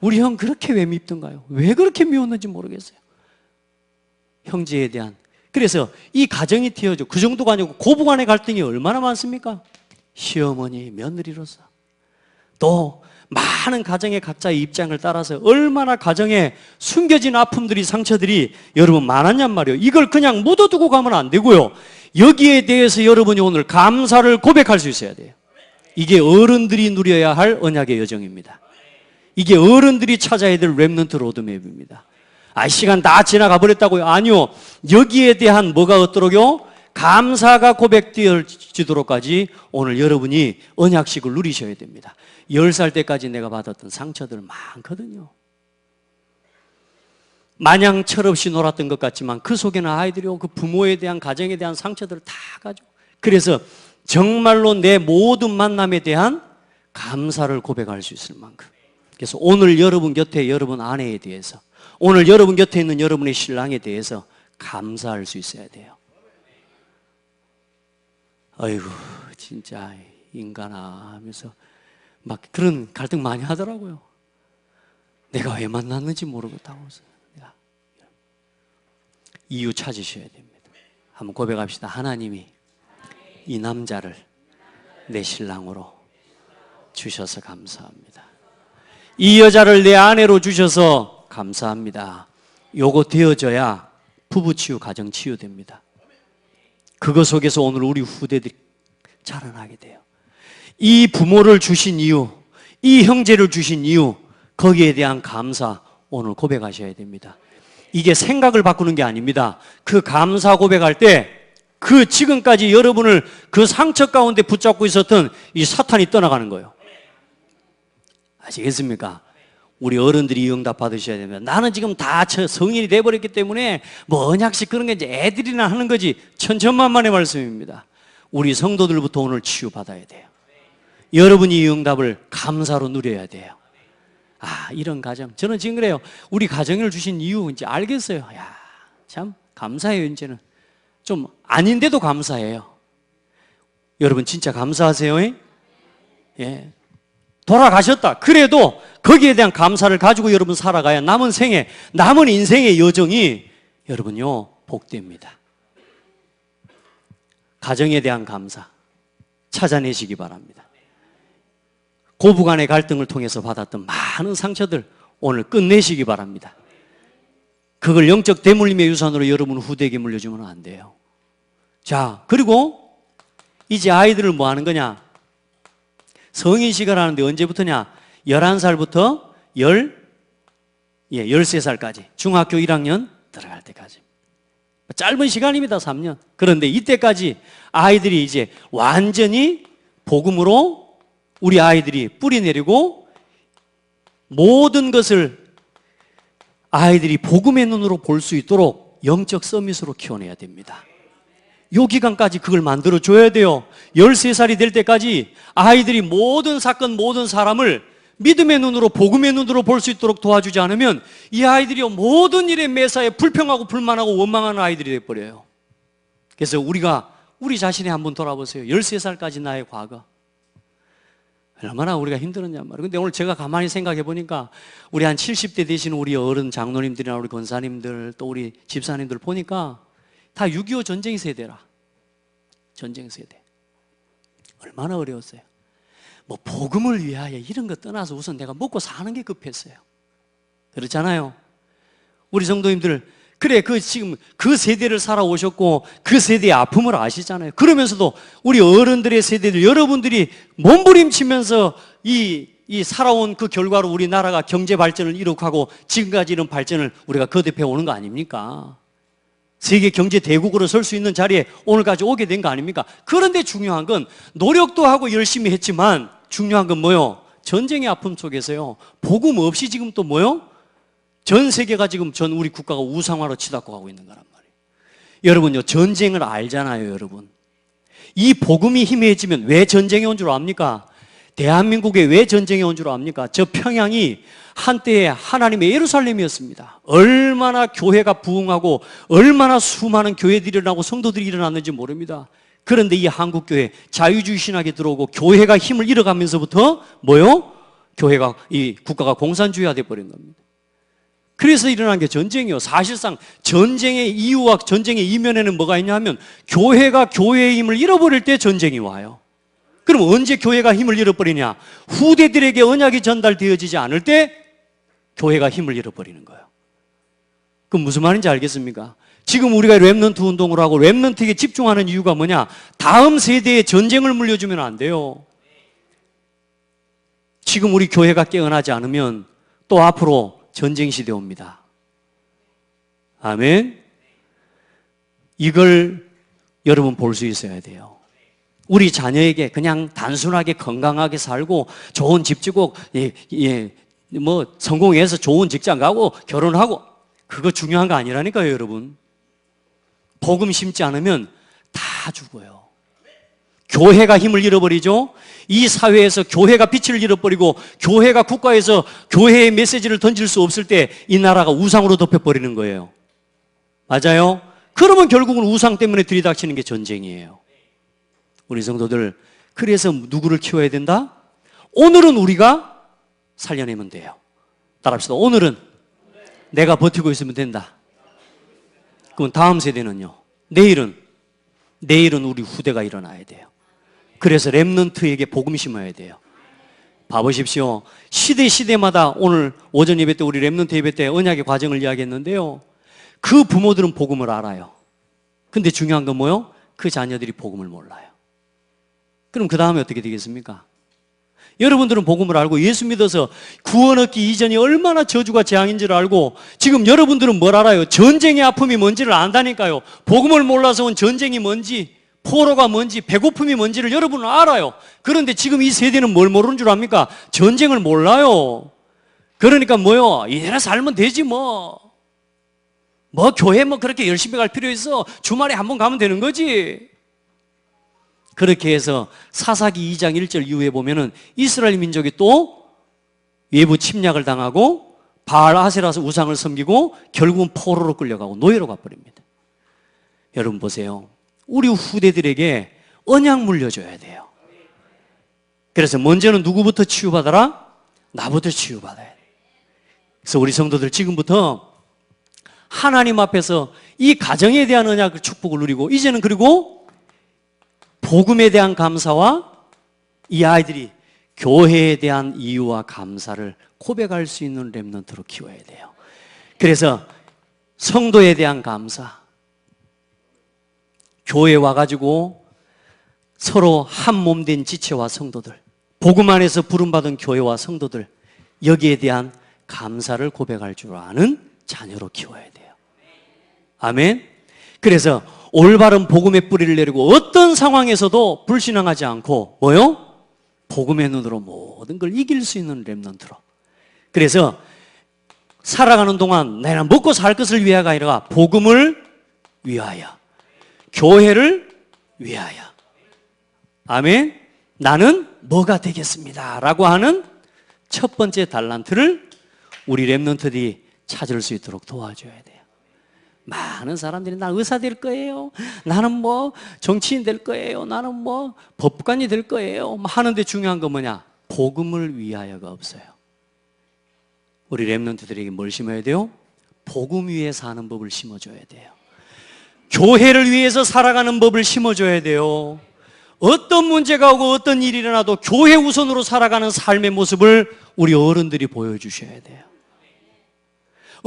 우리 형 그렇게 왜 밉던가요? 왜 그렇게 미웠는지 모르겠어요. 형제에 대한. 그래서 이 가정이 튀어져. 그 정도가 아니고 고부간의 갈등이 얼마나 많습니까? 시어머니, 며느리로서. 또 많은 가정의 각자의 입장을 따라서 얼마나 가정에 숨겨진 아픔들이, 상처들이 여러분 많았냔 말이에요. 이걸 그냥 묻어두고 가면 안 되고요, 여기에 대해서 여러분이 오늘 감사를 고백할 수 있어야 돼요. 이게 어른들이 누려야 할 언약의 여정입니다. 이게 어른들이 찾아야 될 렘넌트 로드맵입니다. 시간 다 지나가 버렸다고요? 아니요. 여기에 대한 뭐가 없도록요? 감사가 고백되어지도록까지 오늘 여러분이 언약식을 누리셔야 됩니다. 10살 때까지 내가 받았던 상처들 많거든요. 마냥 철없이 놀았던 것 같지만 그 속에는 아이들이 그 부모에 대한 가정에 대한 상처들을 다 가지고, 그래서 정말로 내 모든 만남에 대한 감사를 고백할 수 있을 만큼. 그래서 오늘 여러분 곁에 여러분 아내에 대해서, 오늘 여러분 곁에 있는 여러분의 신랑에 대해서 감사할 수 있어야 돼요. 아이고 진짜 인간아 하면서 막 그런 갈등 많이 하더라고요. 내가 왜 만났는지 모르겠다고. 이유 찾으셔야 됩니다. 한번 고백합시다. 하나님이 이 남자를 내 신랑으로 주셔서 감사합니다. 이 여자를 내 아내로 주셔서 감사합니다. 요거 되어져야 부부치유, 가정치유 됩니다. 그거 속에서 오늘 우리 후대들이 자라나게 돼요. 이 부모를 주신 이유, 이 형제를 주신 이유, 거기에 대한 감사 오늘 고백하셔야 됩니다. 이게 생각을 바꾸는 게 아닙니다. 그 감사 고백할 때 그 지금까지 여러분을 그 상처 가운데 붙잡고 있었던 이 사탄이 떠나가는 거예요. 아시겠습니까? 우리 어른들이 이 응답 받으셔야 됩니다. 나는 지금 다 성인이 돼버렸기 때문에 뭐 언약식 그런 게 이제 애들이나 하는 거지, 천천만만의 말씀입니다. 우리 성도들부터 오늘 치유받아야 돼요. 여러분이 이 응답을 감사로 누려야 돼요. 아, 이런 가정. 저는 지금 그래요. 우리 가정을 주신 이유 이제 알겠어요. 야, 참 감사해요. 이제는 좀 아닌데도 감사해요. 여러분 진짜 감사하세요. 예. 돌아가셨다. 그래도 거기에 대한 감사를 가지고 여러분 살아가야 남은 생에, 남은 인생의 여정이 여러분요 복됩니다. 가정에 대한 감사 찾아내시기 바랍니다. 고부간의 갈등을 통해서 받았던 많은 상처들 오늘 끝내시기 바랍니다. 그걸 영적 대물림의 유산으로 여러분 후대에게 물려주면 안 돼요. 자, 그리고 이제 아이들을 뭐 하는 거냐? 성인식을 하는데 언제부터냐? 11살부터 13살까지 중학교 1학년 들어갈 때까지. 짧은 시간입니다. 3년. 그런데 이때까지 아이들이 이제 완전히 복음으로 우리 아이들이 뿌리 내리고 모든 것을 아이들이 복음의 눈으로 볼 수 있도록 영적 서밋으로 키워내야 됩니다. 요 기간까지 그걸 만들어줘야 돼요. 13살이 될 때까지 아이들이 모든 사건, 모든 사람을 믿음의 눈으로, 복음의 눈으로 볼 수 있도록 도와주지 않으면 이 아이들이 모든 일에 매사에 불평하고 불만하고 원망하는 아이들이 돼버려요. 그래서 우리 자신이 한번 돌아보세요. 13살까지 나의 과거. 얼마나 우리가 힘들었냔 말이에요. 근데 오늘 제가 가만히 생각해 보니까 우리 한 70대 되시는 우리 어른 장로님들이나 우리 권사님들 또 우리 집사님들 보니까 다 6.25 전쟁 세대라. 전쟁 세대. 얼마나 어려웠어요. 뭐 복음을 위하여 이런 거 떠나서 우선 내가 먹고 사는 게 급했어요. 그렇잖아요. 우리 성도님들 그래 지금 그 세대를 살아오셨고 그 세대의 아픔을 아시잖아요. 그러면서도 우리 어른들의 세대들 여러분들이 몸부림치면서 이 살아온 그 결과로 우리나라가 경제 발전을 이룩하고 지금까지 이런 발전을 우리가 거듭해 오는 거 아닙니까? 세계 경제 대국으로 설 수 있는 자리에 오늘까지 오게 된 거 아닙니까? 그런데 중요한 건 노력도 하고 열심히 했지만 중요한 건 뭐요? 전쟁의 아픔 속에서요. 복음 없이 지금 또 뭐요? 전 세계가 지금 우리 국가가 우상화로 치닫고 가고 있는 거란 말이에요. 여러분요, 전쟁을 알잖아요, 여러분. 이 복음이 희미해지면 왜 전쟁이 온 줄 압니까? 대한민국에 왜 전쟁이 온 줄 압니까? 저 평양이 한때에 하나님의 예루살렘이었습니다. 얼마나 교회가 부흥하고 얼마나 수많은 교회들이 일어나고 성도들이 일어났는지 모릅니다. 그런데 이 한국교회 자유주의 신학에 들어오고 교회가 힘을 잃어가면서부터 뭐요? 이 국가가 공산주의화 돼버린 겁니다. 그래서 일어난 게 전쟁이요. 사실상 전쟁의 이유와 전쟁의 이면에는 뭐가 있냐 하면 교회가 교회의 힘을 잃어버릴 때 전쟁이 와요. 그럼 언제 교회가 힘을 잃어버리냐? 후대들에게 언약이 전달되어지지 않을 때 교회가 힘을 잃어버리는 거예요. 그럼 무슨 말인지 알겠습니까? 지금 우리가 렘넌트 운동을 하고 렘넌트에게 집중하는 이유가 뭐냐? 다음 세대에 전쟁을 물려주면 안 돼요. 지금 우리 교회가 깨어나지 않으면 또 앞으로 전쟁 시대 옵니다. 아멘. 이걸 여러분 볼 수 있어야 돼요. 우리 자녀에게 그냥 단순하게 건강하게 살고 좋은 집 짓고 뭐 성공해서 좋은 직장 가고 결혼하고 그거 중요한 거 아니라니까요, 여러분. 복음 심지 않으면 다 죽어요. 교회가 힘을 잃어버리죠. 이 사회에서 교회가 빛을 잃어버리고 교회가 국가에서 교회의 메시지를 던질 수 없을 때 이 나라가 우상으로 덮여버리는 거예요. 맞아요? 그러면 결국은 우상 때문에 들이닥치는 게 전쟁이에요. 우리 성도들, 그래서 누구를 키워야 된다? 오늘은 우리가 살려내면 돼요. 따라합시다. 오늘은 내가 버티고 있으면 된다. 그럼 다음 세대는요? 내일은 우리 후대가 일어나야 돼요. 그래서 렘넌트에게 복음 심어야 돼요. 봐보십시오. 시대마다 오늘 오전 예배 때 우리 렘넌트 예배 때 언약의 과정을 이야기했는데요. 그 부모들은 복음을 알아요. 근데 중요한 건 뭐요? 그 자녀들이 복음을 몰라요. 그럼 그 다음에 어떻게 되겠습니까? 여러분들은 복음을 알고 예수 믿어서 구원 얻기 이전이 얼마나 저주가 재앙인 줄 알고 지금 여러분들은 뭘 알아요? 전쟁의 아픔이 뭔지를 안다니까요. 복음을 몰라서 온 전쟁이 뭔지, 포로가 뭔지, 배고픔이 뭔지를 여러분은 알아요. 그런데 지금 이 세대는 뭘 모르는 줄 압니까? 전쟁을 몰라요. 그러니까 뭐요? 이대로 살면 되지 뭐 교회 그렇게 열심히 갈 필요 있어. 주말에 한번 가면 되는 거지. 그렇게 해서 사사기 2장 1절 이후에 보면은 이스라엘 민족이 또 외부 침략을 당하고 바알 아세라서 우상을 섬기고 결국은 포로로 끌려가고 노예로 가버립니다. 여러분 보세요. 우리 후대들에게 언약 물려줘야 돼요. 그래서 먼저는 누구부터 치유받아라? 나부터 치유받아야 돼. 그래서 우리 성도들 지금부터 하나님 앞에서 이 가정에 대한 언약을 축복을 누리고 이제는 그리고 복음에 대한 감사와 이 아이들이 교회에 대한 이유와 감사를 고백할 수 있는 렘넌트로 키워야 돼요. 그래서 성도에 대한 감사, 교회에 와가지고 서로 한 몸 된 지체와 성도들, 복음 안에서 부름받은 교회와 성도들, 여기에 대한 감사를 고백할 줄 아는 자녀로 키워야 돼요. 아멘. 그래서 올바른 복음의 뿌리를 내리고 어떤 상황에서도 불신앙하지 않고 뭐요? 복음의 눈으로 모든 걸 이길 수 있는 렘넌트로. 그래서 살아가는 동안 내가 먹고 살 것을 위하여가 아니라 복음을 위하여, 교회를 위하여. 아멘. 나는 뭐가 되겠습니다 라고 하는 첫 번째 달란트를 우리 렘넌트들이 찾을 수 있도록 도와줘야 돼요. 많은 사람들이 나 의사 될 거예요, 나는 정치인 될 거예요, 나는 법관이 될 거예요 하는데 중요한 건 뭐냐? 복음을 위하여가 없어요. 우리 렘넌트들에게 뭘 심어야 돼요? 복음 위에 사는 법을 심어줘야 돼요. 교회를 위해서 살아가는 법을 심어줘야 돼요. 어떤 문제가 오고 어떤 일이 일어나도 교회 우선으로 살아가는 삶의 모습을 우리 어른들이 보여주셔야 돼요.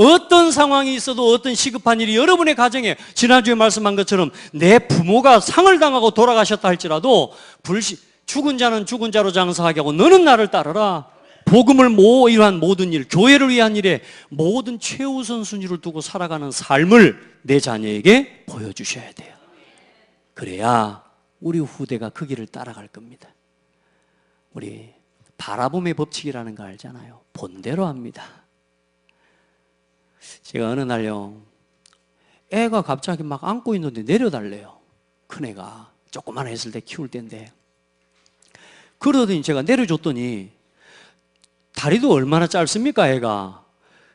어떤 상황이 있어도 어떤 시급한 일이 여러분의 가정에, 지난주에 말씀한 것처럼 내 부모가 상을 당하고 돌아가셨다 할지라도 죽은 자는 죽은 자로 장사하게 하고 너는 나를 따르라. 복음을 위한 모든 일, 교회를 위한 일에 모든 최우선 순위를 두고 살아가는 삶을 내 자녀에게 보여주셔야 돼요. 그래야 우리 후대가 그 길을 따라갈 겁니다. 우리 바라봄의 법칙이라는 거 알잖아요. 본대로 합니다. 제가 어느 날요, 애가 갑자기 막 안고 있는데 내려달래요. 큰애가 조그만 했을 때 키울 때인데, 그러더니 제가 내려줬더니 다리도 얼마나 짧습니까 애가.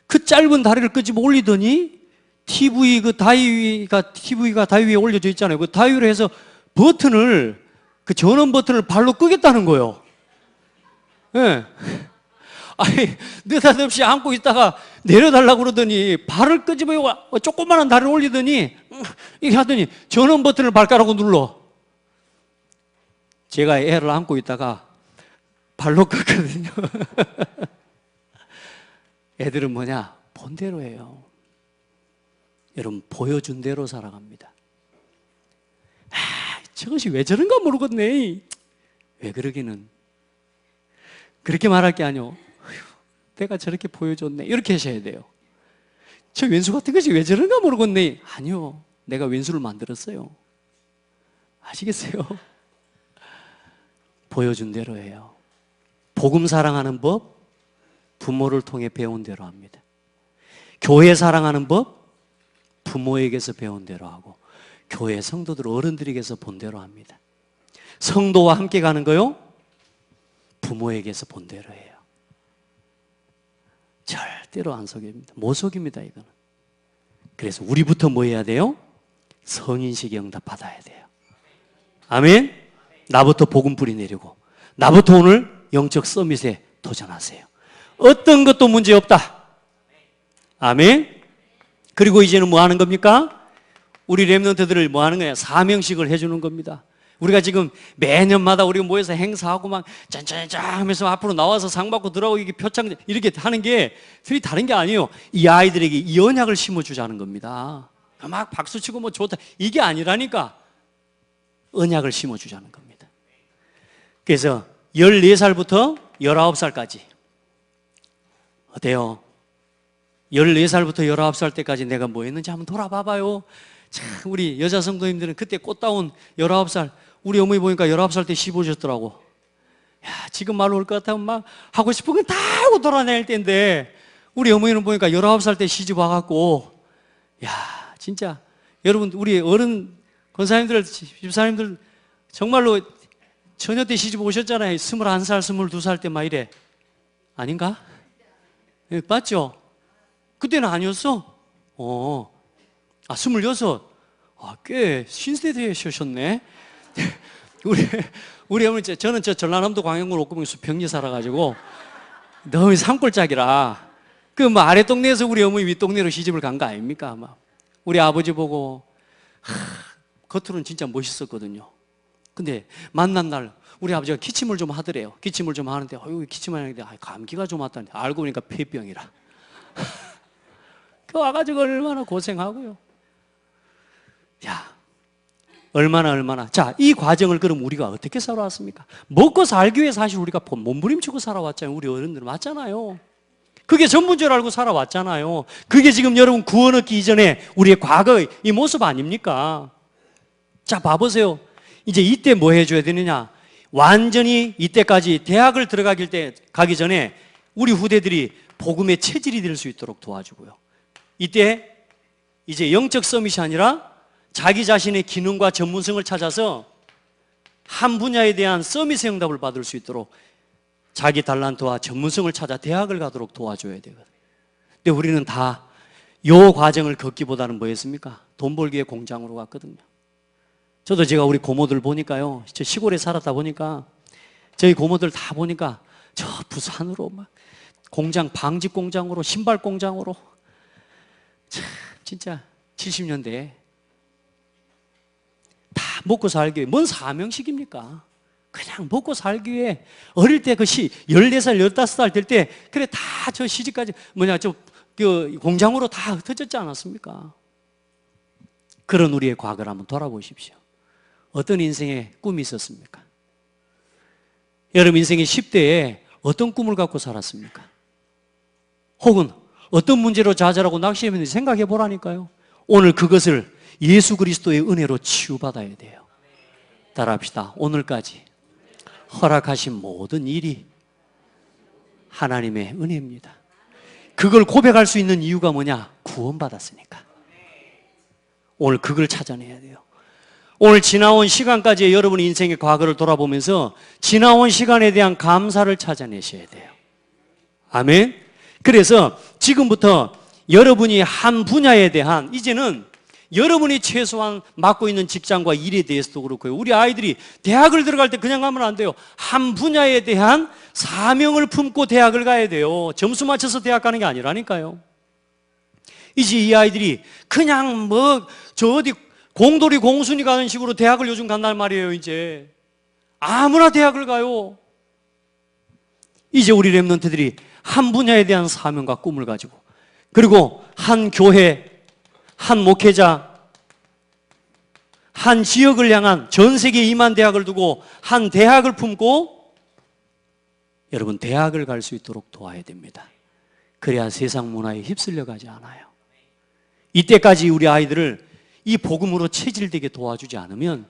그 짧은 다리를 끄집어 올리더니 TV가 다이 위에 올려져 있잖아요. 그 다이로 해서 버튼을, 그 전원 버튼을 발로 끄겠다는 거예요. 예. 네. 아니, 느닷없이 안고 있다가 내려달라고 그러더니 발을 끄집어 조그마한 다리를 올리더니 이렇게 하더니 전원 버튼을 발가락으로 눌러. 제가 애를 안고 있다가 발로 껐거든요. 애들은 뭐냐? 본대로 해요. 여러분, 보여준 대로 살아갑니다. 저것이 왜 저런가 모르겠네. 왜 그러기는. 그렇게 말할 게 아니오. 내가 저렇게 보여줬네. 이렇게 하셔야 돼요. 저 왼수 같은 것이 왜 저런가 모르겠네. 아니요. 내가 왼수를 만들었어요. 아시겠어요? 보여준 대로 해요. 복음 사랑하는 법, 부모를 통해 배운 대로 합니다. 교회 사랑하는 법, 부모에게서 배운 대로 하고, 교회 성도들 어른들에게서 본 대로 합니다. 성도와 함께 가는 거요, 부모에게서 본 대로 해요. 절대로 안 속입니다. 못 속입니다, 이거는. 그래서 우리부터 뭐 해야 돼요? 성인식에 응답 받아야 돼요. 아멘? 나부터 복음 뿌리 내리고, 나부터 오늘 영적 서밋에 도전하세요. 어떤 것도 문제 없다. 아멘? 그리고 이제는 뭐 하는 겁니까? 우리 렘넌트들을 뭐 하는 거야? 사명식을 해주는 겁니다. 우리가 지금 매년마다 우리가 모여서 행사하고 막 짠짠짠 하면서 앞으로 나와서 상 받고 들어가고 이게 표창 이렇게 하는 게 틀이 다른 게 아니에요. 이 아이들에게 이 언약을 심어주자는 겁니다. 막 박수치고 뭐 좋다 이게 아니라니까, 언약을 심어주자는 겁니다. 그래서 14살부터 19살까지 어때요? 14살부터 19살 때까지 내가 뭐 했는지 한번 돌아봐봐요. 참, 우리 여자 성도님들은 그때 꽃다운 19살, 우리 어머니 보니까 19살 때 시보셨더라고. 야, 지금 말로 올 것 같으면 막 하고 싶은 건 다 하고 돌아다닐 때인데, 우리 어머니는 보니까 19살 때 시집 와갖고, 야, 진짜, 여러분, 우리 어른 권사님들, 집사님들, 정말로 처녀 때 시집 오셨잖아요. 21살, 22살 때 막 이래. 아닌가? 네, 맞죠? 그때는 아니었어? 26. 꽤 신세대에 셔셨네. 우리 어머니, 저는 전라남도 광양군 옥구봉 수평리 살아가지고 너무 산골짜기라 그 뭐 아래 동네에서 우리 어머니 윗 동네로 시집을 간 거 아닙니까? 막 우리 아버지 보고 겉으로는 진짜 멋있었거든요. 근데 만난 날 우리 아버지가 기침을 좀 하더래요. 기침을 좀 하는데 기침을 하는데 감기가 좀 왔다는데 알고 보니까 폐병이라. 그 와가지고 얼마나 고생하고요. 야, 얼마나. 자, 이 과정을 그럼 우리가 어떻게 살아왔습니까? 먹고 살기 위해 사실 우리가 몸부림치고 살아왔잖아요. 우리 어른들은 맞잖아요. 그게 전부인 줄 알고 살아왔잖아요. 그게 지금 여러분 구원 얻기 이전에 우리의 과거의 이 모습 아닙니까? 자, 봐보세요. 이제 이때 뭐 해줘야 되느냐? 완전히 이때까지 대학을 가기 전에 우리 후대들이 복음의 체질이 될 수 있도록 도와주고요. 이때 이제 영적 서밋이 아니라 자기 자신의 기능과 전문성을 찾아서 한 분야에 대한 서밋의 응답을 받을 수 있도록 자기 달란트와 전문성을 찾아 대학을 가도록 도와줘야 되거든요. 근데 우리는 다 이 과정을 걷기보다는 뭐 했습니까? 돈 벌기 위해 공장으로 갔거든요. 저도 제가 우리 고모들 보니까요, 저 시골에 살았다 보니까 저희 고모들 다 보니까 저 부산으로 막 공장, 방직 공장으로, 신발 공장으로, 참 진짜 70년대에 다 먹고 살기 위해, 뭔 사명식입니까? 그냥 먹고 살기 위해 어릴 때 그 14살, 15살 될 때 그래 다 저 시집까지 그 공장으로 다 흩어졌지 않았습니까? 그런 우리의 과거를 한번 돌아보십시오. 어떤 인생의 꿈이 있었습니까? 여러분 인생의 10대에 어떤 꿈을 갖고 살았습니까? 혹은 어떤 문제로 좌절하고 낙심했는지 생각해 보라니까요. 오늘 그것을 예수 그리스도의 은혜로 치유받아야 돼요. 따라합시다. 오늘까지 허락하신 모든 일이 하나님의 은혜입니다. 그걸 고백할 수 있는 이유가 뭐냐? 구원받았으니까. 오늘 그걸 찾아내야 돼요. 오늘 지나온 시간까지 여러분의 인생의 과거를 돌아보면서 지나온 시간에 대한 감사를 찾아내셔야 돼요. 아멘. 그래서 지금부터 여러분이 한 분야에 대한, 이제는 여러분이 최소한 맡고 있는 직장과 일에 대해서도 그렇고요. 우리 아이들이 대학을 들어갈 때 그냥 가면 안 돼요. 한 분야에 대한 사명을 품고 대학을 가야 돼요. 점수 맞춰서 대학 가는 게 아니라니까요. 이제 이 아이들이 그냥 어디 공돌이 공순이 가는 식으로 대학을 요즘 간단 말이에요. 이제 아무나 대학을 가요. 이제 우리 렘넌트들이 한 분야에 대한 사명과 꿈을 가지고, 그리고 한 교회, 한 목회자, 한 지역을 향한 전 세계 2만 대학을 두고 한 대학을 품고 여러분 대학을 갈 수 있도록 도와야 됩니다. 그래야 세상 문화에 휩쓸려 가지 않아요. 이때까지 우리 아이들을 이 복음으로 체질되게 도와주지 않으면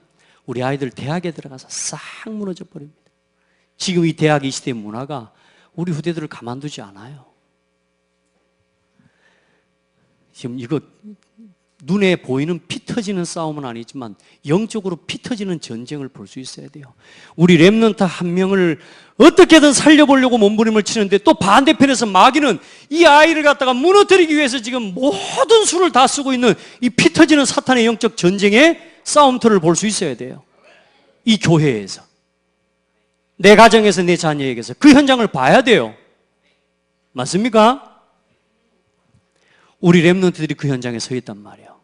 우리 아이들 대학에 들어가서 싹 무너져 버립니다. 지금 이 대학 이 시대의 문화가 우리 후대들을 가만두지 않아요. 지금 이거 눈에 보이는 피 터지는 싸움은 아니지만 영적으로 피 터지는 전쟁을 볼 수 있어야 돼요. 우리 렘넌트 한 명을 어떻게든 살려보려고 몸부림을 치는데 또 반대편에서 마귀는 이 아이를 갖다가 무너뜨리기 위해서 지금 모든 수를 다 쓰고 있는 이 피 터지는 사탄의 영적 전쟁의 싸움터를 볼 수 있어야 돼요. 이 교회에서, 내 가정에서, 내 자녀에게서 그 현장을 봐야 돼요. 맞습니까? 우리 렘넌트들이 그 현장에 서 있단 말이에요.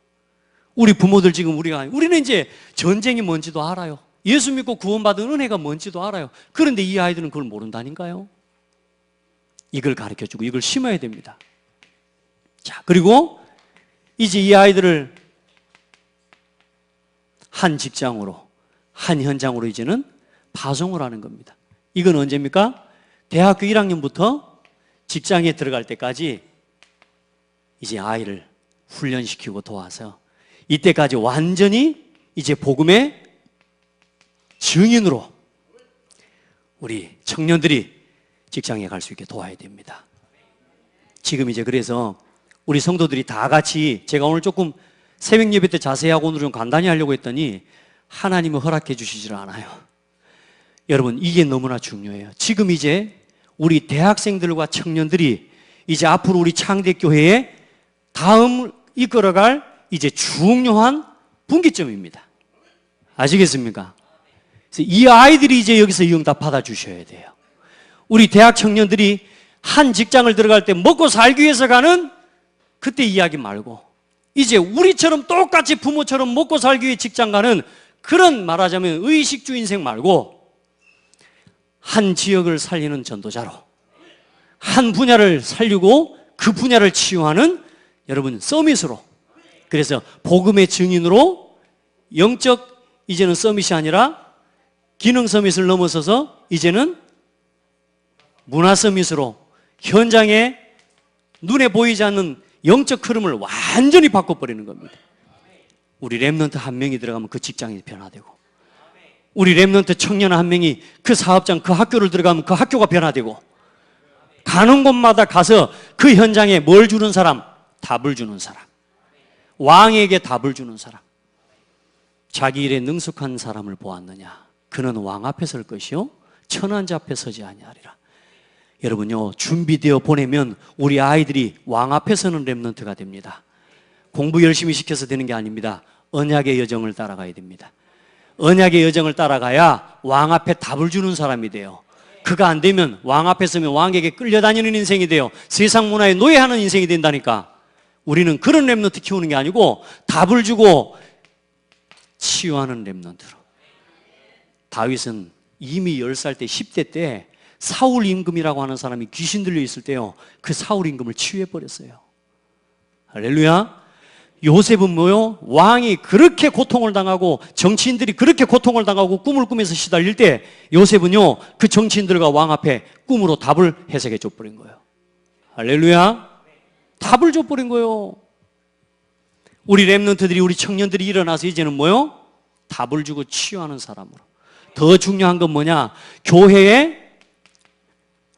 우리 부모들 지금 우리는 이제 전쟁이 뭔지도 알아요. 예수 믿고 구원받은 은혜가 뭔지도 알아요. 그런데 이 아이들은 그걸 모른다니까요. 이걸 가르쳐주고 이걸 심어야 됩니다. 자, 그리고 이제 이 아이들을 한 직장으로, 한 현장으로 이제는 파송을 하는 겁니다. 이건 언제입니까? 대학교 1학년부터 직장에 들어갈 때까지 이제 아이를 훈련시키고 도와서 이때까지 완전히 이제 복음의 증인으로 우리 청년들이 직장에 갈 수 있게 도와야 됩니다. 지금 이제 그래서 우리 성도들이 다 같이, 제가 오늘 조금 새벽 예배 때 자세히 하고 오늘 좀 간단히 하려고 했더니 하나님은 허락해 주시질 않아요. 여러분, 이게 너무나 중요해요. 지금 이제 우리 대학생들과 청년들이 이제 앞으로 우리 창대교회에 다음 이끌어갈 이제 중요한 분기점입니다. 아시겠습니까? 그래서 이 아이들이 이제 여기서 이 응답 받아주셔야 돼요. 우리 대학 청년들이 한 직장을 들어갈 때 먹고 살기 위해서 가는 그때 이야기 말고 이제 우리처럼 똑같이 부모처럼 먹고 살기 위해 직장 가는 그런, 말하자면 의식주 인생 말고 한 지역을 살리는 전도자로, 한 분야를 살리고 그 분야를 치유하는 여러분 서밋으로, 그래서 복음의 증인으로 영적 이제는 서밋이 아니라 기능 서밋을 넘어서서 이제는 문화 서밋으로 현장에 눈에 보이지 않는 영적 흐름을 완전히 바꿔버리는 겁니다. 우리 렘넌트 한 명이 들어가면 그 직장이 변화되고, 우리 렘넌트 청년 한 명이 그 사업장, 그 학교를 들어가면 그 학교가 변화되고, 가는 곳마다 가서 그 현장에 뭘 주는 사람? 답을 주는 사람, 왕에게 답을 주는 사람. 자기 일에 능숙한 사람을 보았느냐? 그는 왕 앞에 설 것이요 천한자 앞에 서지 아니하리라. 여러분요, 준비되어 보내면 우리 아이들이 왕 앞에 서는 렘넌트가 됩니다. 공부 열심히 시켜서 되는 게 아닙니다. 언약의 여정을 따라가야 됩니다. 언약의 여정을 따라가야 왕 앞에 답을 주는 사람이 돼요. 그가 안 되면 왕 앞에 서면 왕에게 끌려다니는 인생이 돼요. 세상 문화에 노예하는 인생이 된다니까. 우리는 그런 렘넌트 키우는 게 아니고 답을 주고 치유하는 렘넌트로. 다윗은 이미 10살 때, 10대 때 사울 임금이라고 하는 사람이 귀신 들려 있을 때요, 그 사울 임금을 치유해버렸어요. 할렐루야. 요셉은 뭐요? 왕이 그렇게 고통을 당하고 정치인들이 그렇게 고통을 당하고 꿈을 꾸면서 시달릴 때 요셉은요, 그 정치인들과 왕 앞에 꿈으로 답을 해석해 줘버린 거예요. 할렐루야. 답을 줘버린 거예요. 우리 렘넌트들이, 우리 청년들이 일어나서 이제는 뭐요? 답을 주고 치유하는 사람으로. 더 중요한 건 뭐냐? 교회에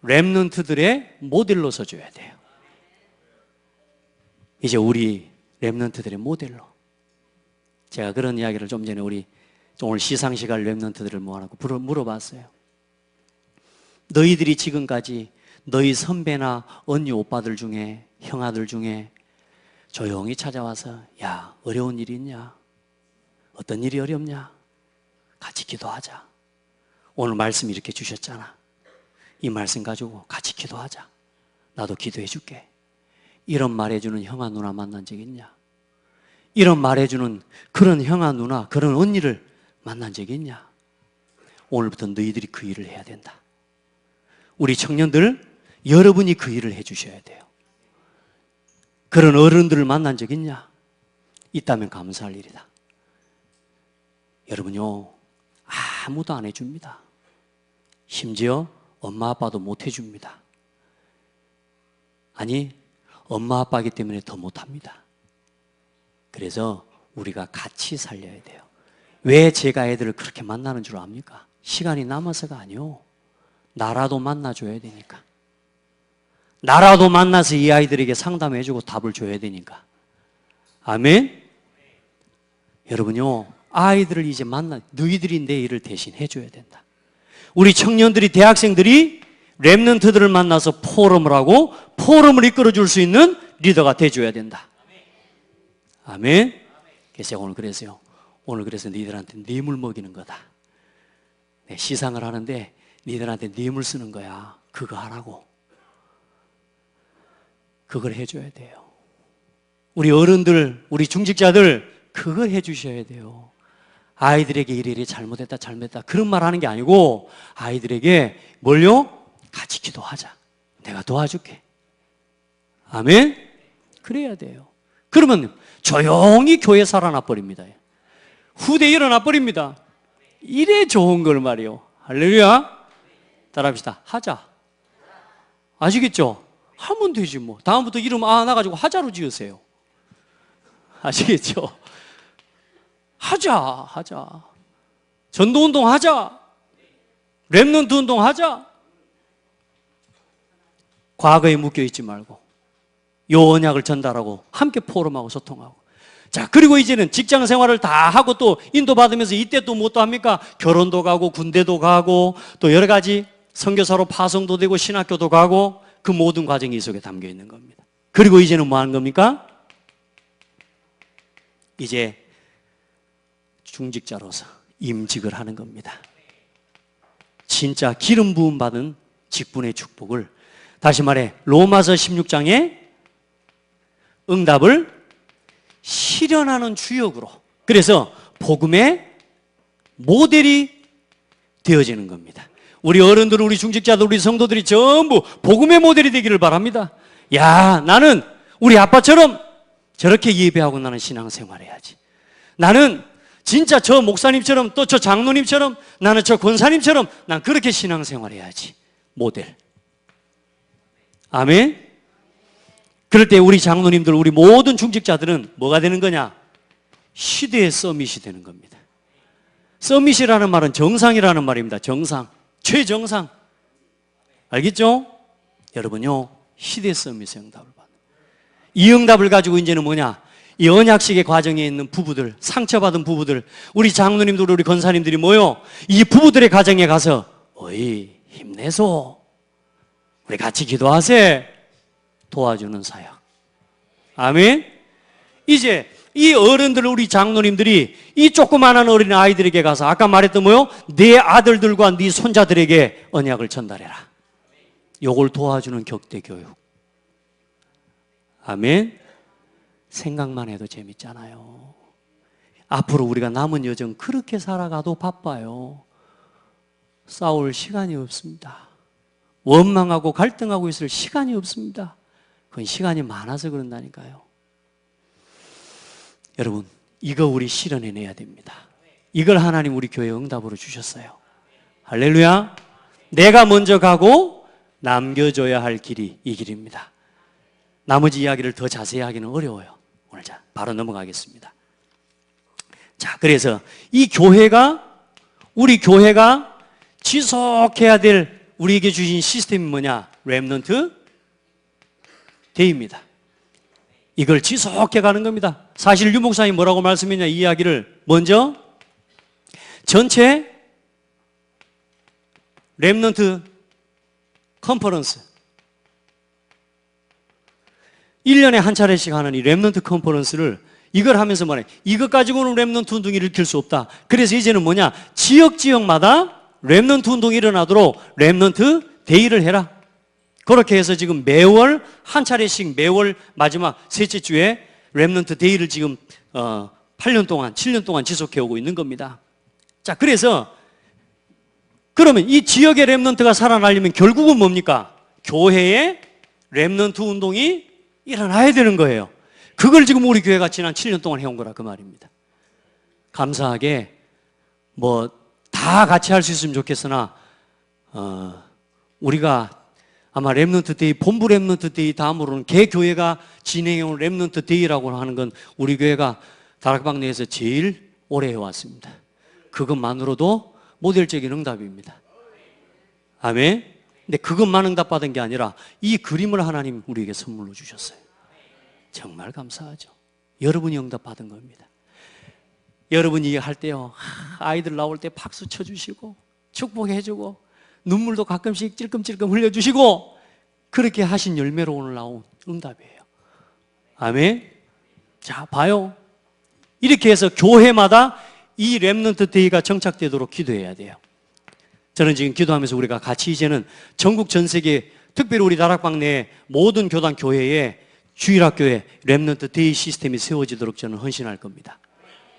렘넌트들의 모델로 서줘야 돼요. 이제 우리 렘넌트들의 모델로. 제가 그런 이야기를 좀 전에 우리 오늘 시상식할 렘넌트들을 모아놓고 물어봤어요. 너희들이 지금까지 너희 선배나 언니 오빠들 중에, 형아들 중에 조용히 찾아와서 야, 어려운 일이 있냐? 어떤 일이 어렵냐? 같이 기도하자. 오늘 말씀 이렇게 주셨잖아. 이 말씀 가지고 같이 기도하자. 나도 기도해 줄게. 이런 말해주는 형아 누나 만난 적 있냐? 이런 말해주는 그런 형아 누나, 그런 언니를 만난 적 있냐? 오늘부터 너희들이 그 일을 해야 된다. 우리 청년들, 여러분이 그 일을 해주셔야 돼요. 그런 어른들을 만난 적 있냐? 있다면 감사할 일이다. 여러분요, 아무도 안 해줍니다. 심지어 엄마 아빠도 못 해줍니다. 아니, 엄마 아빠이기 때문에 더 못합니다. 그래서 우리가 같이 살려야 돼요. 왜 제가 애들을 그렇게 만나는 줄 압니까? 시간이 남아서가 아니요. 나라도 만나줘야 되니까. 나라도 만나서 이 아이들에게 상담해주고 답을 줘야 되니까. 아멘? 여러분요, 아이들을 이제 너희들이 내 일을 대신 해줘야 된다. 우리 청년들이, 대학생들이 렘넌트들을 만나서 포럼을 하고 포럼을 이끌어줄 수 있는 리더가 돼줘야 된다. 아멘? 그래서 오늘 그래서 너희들한테 뇌물 먹이는 거다. 네, 시상을 하는데 너희들한테 뇌물 쓰는 거야. 그거 하라고. 그걸 해줘야 돼요. 우리 어른들, 우리 중직자들 그걸 해주셔야 돼요. 아이들에게 이래 잘못했다 그런 말 하는 게 아니고 아이들에게 뭘요? 같이 기도하자. 내가 도와줄게. 아멘? 그래야 돼요. 그러면 조용히 교회 살아나 버립니다. 후대 일어나 버립니다. 이래 좋은 걸 말이요. 할렐루야. 따라합시다. 하자. 아시겠죠? 하면 되지 뭐. 다음부터 이름 나가지고 하자로 지으세요. 아시겠죠? 하자. 전도운동 하자. 렘넌트 운동 하자. 과거에 묶여있지 말고 요 언약을 전달하고 함께 포럼하고 소통하고. 자, 그리고 이제는 직장 생활을 다 하고 또 인도받으면서 이때 또 뭐 또 합니까? 결혼도 가고 군대도 가고 또 여러 가지 선교사로 파송도 되고 신학교도 가고 그 모든 과정이 이 속에 담겨 있는 겁니다. 그리고 이제는 뭐 하는 겁니까? 이제 중직자로서 임직을 하는 겁니다. 진짜 기름 부음 받은 직분의 축복을, 다시 말해 로마서 16장의 응답을 실현하는 주역으로, 그래서 복음의 모델이 되어지는 겁니다. 우리 어른들, 우리 중직자들, 우리 성도들이 전부 복음의 모델이 되기를 바랍니다. 야, 나는 우리 아빠처럼 저렇게 예배하고 나는 신앙생활 해야지. 나는 진짜 저 목사님처럼 또 저 장로님처럼 나는 저 권사님처럼 난 그렇게 신앙생활 해야지. 모델. 아멘? 그럴 때 우리 장로님들, 우리 모든 중직자들은 뭐가 되는 거냐? 시대의 서밋이 되는 겁니다. 서밋이라는 말은 정상이라는 말입니다. 정상. 최정상. 알겠죠? 여러분요, 시대 서밋의 응답을 받는. 이 응답을 가지고 이제는 뭐냐? 이 언약식의 과정에 있는 부부들, 상처받은 부부들, 우리 장로님들, 우리 권사님들이 뭐요? 이 부부들의 가정에 가서 어이, 힘내소. 우리 같이 기도하세. 도와주는 사역. 아멘? 이제 이 어른들, 우리 장로님들이 이 조그마한 어린 아이들에게 가서 아까 말했던 뭐요? 네 아들들과 네 손자들에게 언약을 전달해라. 요걸 도와주는 격대 교육. 아멘? 생각만 해도 재밌잖아요. 앞으로 우리가 남은 여정 그렇게 살아가도 바빠요. 싸울 시간이 없습니다. 원망하고 갈등하고 있을 시간이 없습니다. 그건 시간이 많아서 그런다니까요. 여러분, 이거 우리 실현해내야 됩니다. 이걸 하나님 우리 교회에 응답으로 주셨어요. 할렐루야. 내가 먼저 가고 남겨줘야 할 길이 이 길입니다. 나머지 이야기를 더 자세히 하기는 어려워요. 오늘 자, 바로 넘어가겠습니다. 자, 그래서 이 교회가, 우리 교회가 지속해야 될 우리에게 주신 시스템이 뭐냐? 렘넌트 데이입니다. 이걸 지속해 가는 겁니다. 사실 유 목사님 뭐라고 말씀했냐? 이 이야기를 먼저 전체 렘넌트 컨퍼런스 1년에 한 차례씩 하는 이 렘넌트 컨퍼런스를 이걸 하면서 말해. 이것 가지고는 렘넌트 운동이 일으킬 수 없다. 그래서 이제는 뭐냐? 지역마다 렘넌트 운동이 일어나도록 렘넌트 데이를 해라. 그렇게 해서 지금 매월 한 차례씩 매월 마지막 셋째 주에 렘넌트 데이를 지금 8년 동안 7년 동안 지속해 오고 있는 겁니다. 자, 그래서 그러면 이 지역의 렘넌트가 살아나려면 결국은 뭡니까? 교회에 렘넌트 운동이 일어나야 되는 거예요. 그걸 지금 우리 교회가 지난 7년 동안 해온 거라 그 말입니다. 감사하게 뭐 다 같이 할 수 있으면 좋겠으나 우리가 아마 렘넌트 데이, 본부 렘넌트 데이 다음으로는 개 교회가 진행해온 렘넌트 데이라고 하는 건 우리 교회가 다락방 내에서 제일 오래 해왔습니다. 그것만으로도 모델적인 응답입니다. 아멘. 근데 그것만 응답받은 게 아니라 이 그림을 하나님 우리에게 선물로 주셨어요. 정말 감사하죠. 여러분이 응답받은 겁니다. 여러분이 할 때요, 아이들 나올 때 박수 쳐주시고 축복해주고 눈물도 가끔씩 찔끔찔끔 흘려주시고 그렇게 하신 열매로 오늘 나온 응답이에요. 아멘. 자, 봐요. 이렇게 해서 교회마다 이 렘넌트 데이가 정착되도록 기도해야 돼요. 저는 지금 기도하면서 우리가 같이 이제는 전국 전 세계, 특별히 우리 다락방 내 모든 교단 교회에 주일학교에 렘넌트 데이 시스템이 세워지도록 저는 헌신할 겁니다.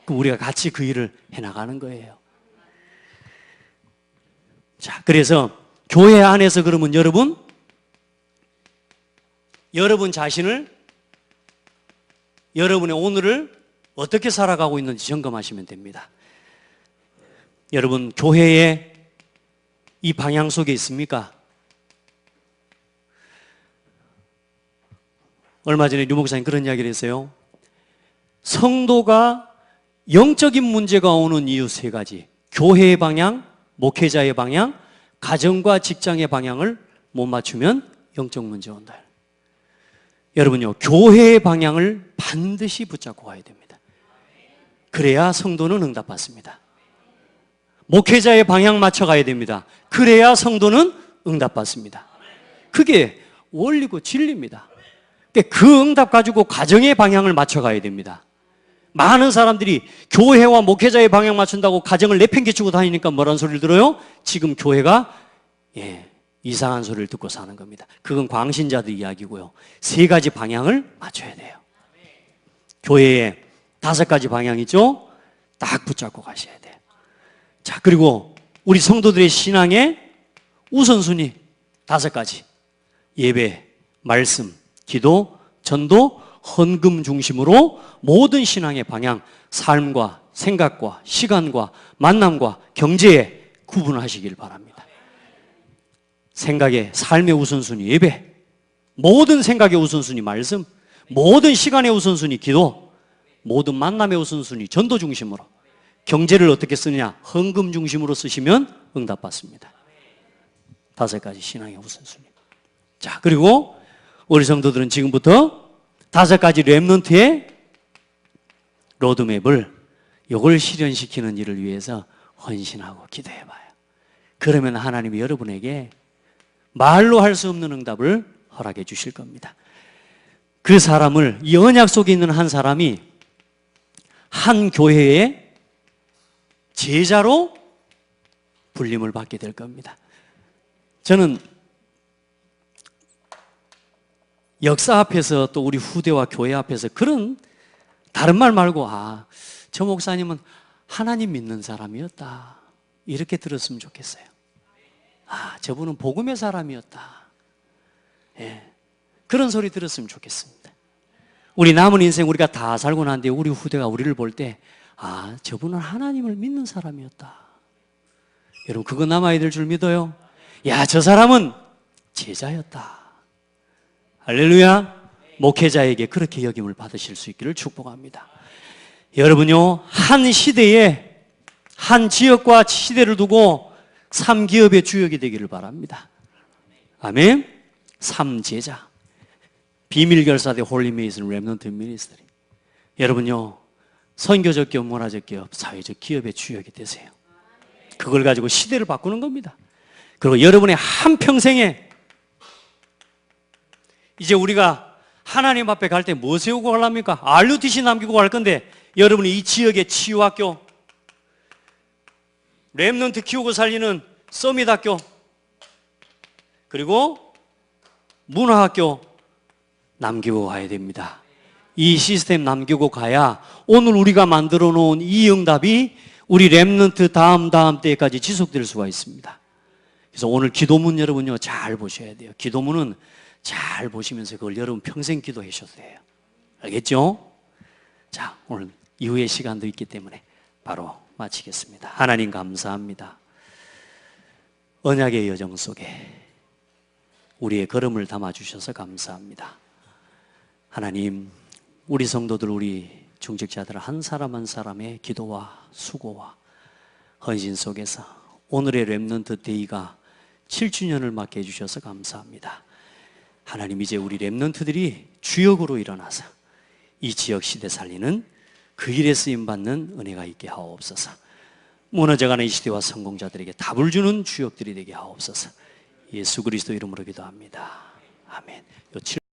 그럼 우리가 같이 그 일을 해나가는 거예요. 자, 그래서 교회 안에서 그러면 여러분 자신을, 여러분의 오늘을 어떻게 살아가고 있는지 점검하시면 됩니다. 여러분, 교회에 이 방향 속에 있습니까? 얼마 전에 류 목사님 그런 이야기를 했어요. 성도가 영적인 문제가 오는 이유 3가지. 교회의 방향, 목회자의 방향, 가정과 직장의 방향을 못 맞추면 영적 문제 온다. 여러분요, 교회의 방향을 반드시 붙잡고 가야 됩니다. 그래야 성도는 응답받습니다. 목회자의 방향 맞춰가야 됩니다. 그래야 성도는 응답받습니다. 그게 원리고 진리입니다. 그 응답 가지고 가정의 방향을 맞춰가야 됩니다. 많은 사람들이 교회와 목회자의 방향 맞춘다고 가정을 내팽개치고 다니니까 뭐라는 소리를 들어요? 지금 교회가 이상한 소리를 듣고 사는 겁니다. 그건 광신자들 이야기고요. 3가지 방향을 맞춰야 돼요. 교회에 5가지 방향 있죠? 딱 붙잡고 가셔야 돼요. 자, 그리고 우리 성도들의 신앙의 우선순위 5가지. 예배, 말씀, 기도, 전도, 헌금 중심으로 모든 신앙의 방향, 삶과 생각과 시간과 만남과 경제에 구분하시길 바랍니다. 생각의, 삶의 우선순위 예배, 모든 생각의 우선순위 말씀, 모든 시간의 우선순위 기도, 모든 만남의 우선순위 전도 중심으로, 경제를 어떻게 쓰느냐 헌금 중심으로 쓰시면 응답받습니다. 5가지 신앙의 우선순위. 자, 그리고 우리 성도들은 지금부터 5가지 렘넌트의 로드맵을 이걸 실현시키는 일을 위해서 헌신하고 기도해봐요. 그러면 하나님이 여러분에게 말로 할 수 없는 응답을 허락해 주실 겁니다. 그 사람을, 이 언약 속에 있는 한 사람이 한 교회의 제자로 불림을 받게 될 겁니다. 저는 역사 앞에서 또 우리 후대와 교회 앞에서 그런 다른 말 말고 저 목사님은 하나님 믿는 사람이었다 이렇게 들었으면 좋겠어요. 저분은 복음의 사람이었다. 그런 소리 들었으면 좋겠습니다. 우리 남은 인생 우리가 다 살고 난 뒤에 우리 후대가 우리를 볼 때 저분은 하나님을 믿는 사람이었다. 여러분 그거 남아야 될 줄 믿어요? 저 사람은 제자였다. 할렐루야. 목회자에게 그렇게 여김을 받으실 수 있기를 축복합니다. 여러분요, 한 시대에 한 지역과 시대를 두고 3기업의 주역이 되기를 바랍니다. 아멘. 3제자 비밀결사대 홀리메이슨 렘넌트 미니스트리. 여러분요, 선교적 기업, 문화적 기업, 사회적 기업의 주역이 되세요. 그걸 가지고 시대를 바꾸는 겁니다. 그리고 여러분의 한평생에 이제 우리가 하나님 앞에 갈 때 뭐 세우고 가랍니까? RUTC 남기고 갈 건데 여러분이 이 지역의 치유학교, 렘넌트 키우고 살리는 서밋학교, 그리고 문화학교 남기고 가야 됩니다. 이 시스템 남기고 가야 오늘 우리가 만들어 놓은 이 응답이 우리 렘넌트 다음 때까지 지속될 수가 있습니다. 그래서 오늘 기도문 여러분요 잘 보셔야 돼요. 기도문은 잘 보시면서 그걸 여러분 평생 기도하셔도 돼요. 알겠죠? 자, 오늘 이후의 시간도 있기 때문에 바로 마치겠습니다. 하나님 감사합니다. 언약의 여정 속에 우리의 걸음을 담아주셔서 감사합니다. 하나님, 우리 성도들, 우리 중직자들 한 사람 한 사람의 기도와 수고와 헌신 속에서 오늘의 렘넌트 데이가 7주년을 맞게 해주셔서 감사합니다. 하나님, 이제 우리 렘넌트들이 주역으로 일어나서 이 지역 시대 살리는 그 일에 쓰임받는 은혜가 있게 하옵소서. 무너져가는 이 시대와 성공자들에게 답을 주는 주역들이 되게 하옵소서. 예수 그리스도 이름으로 기도합니다. 아멘.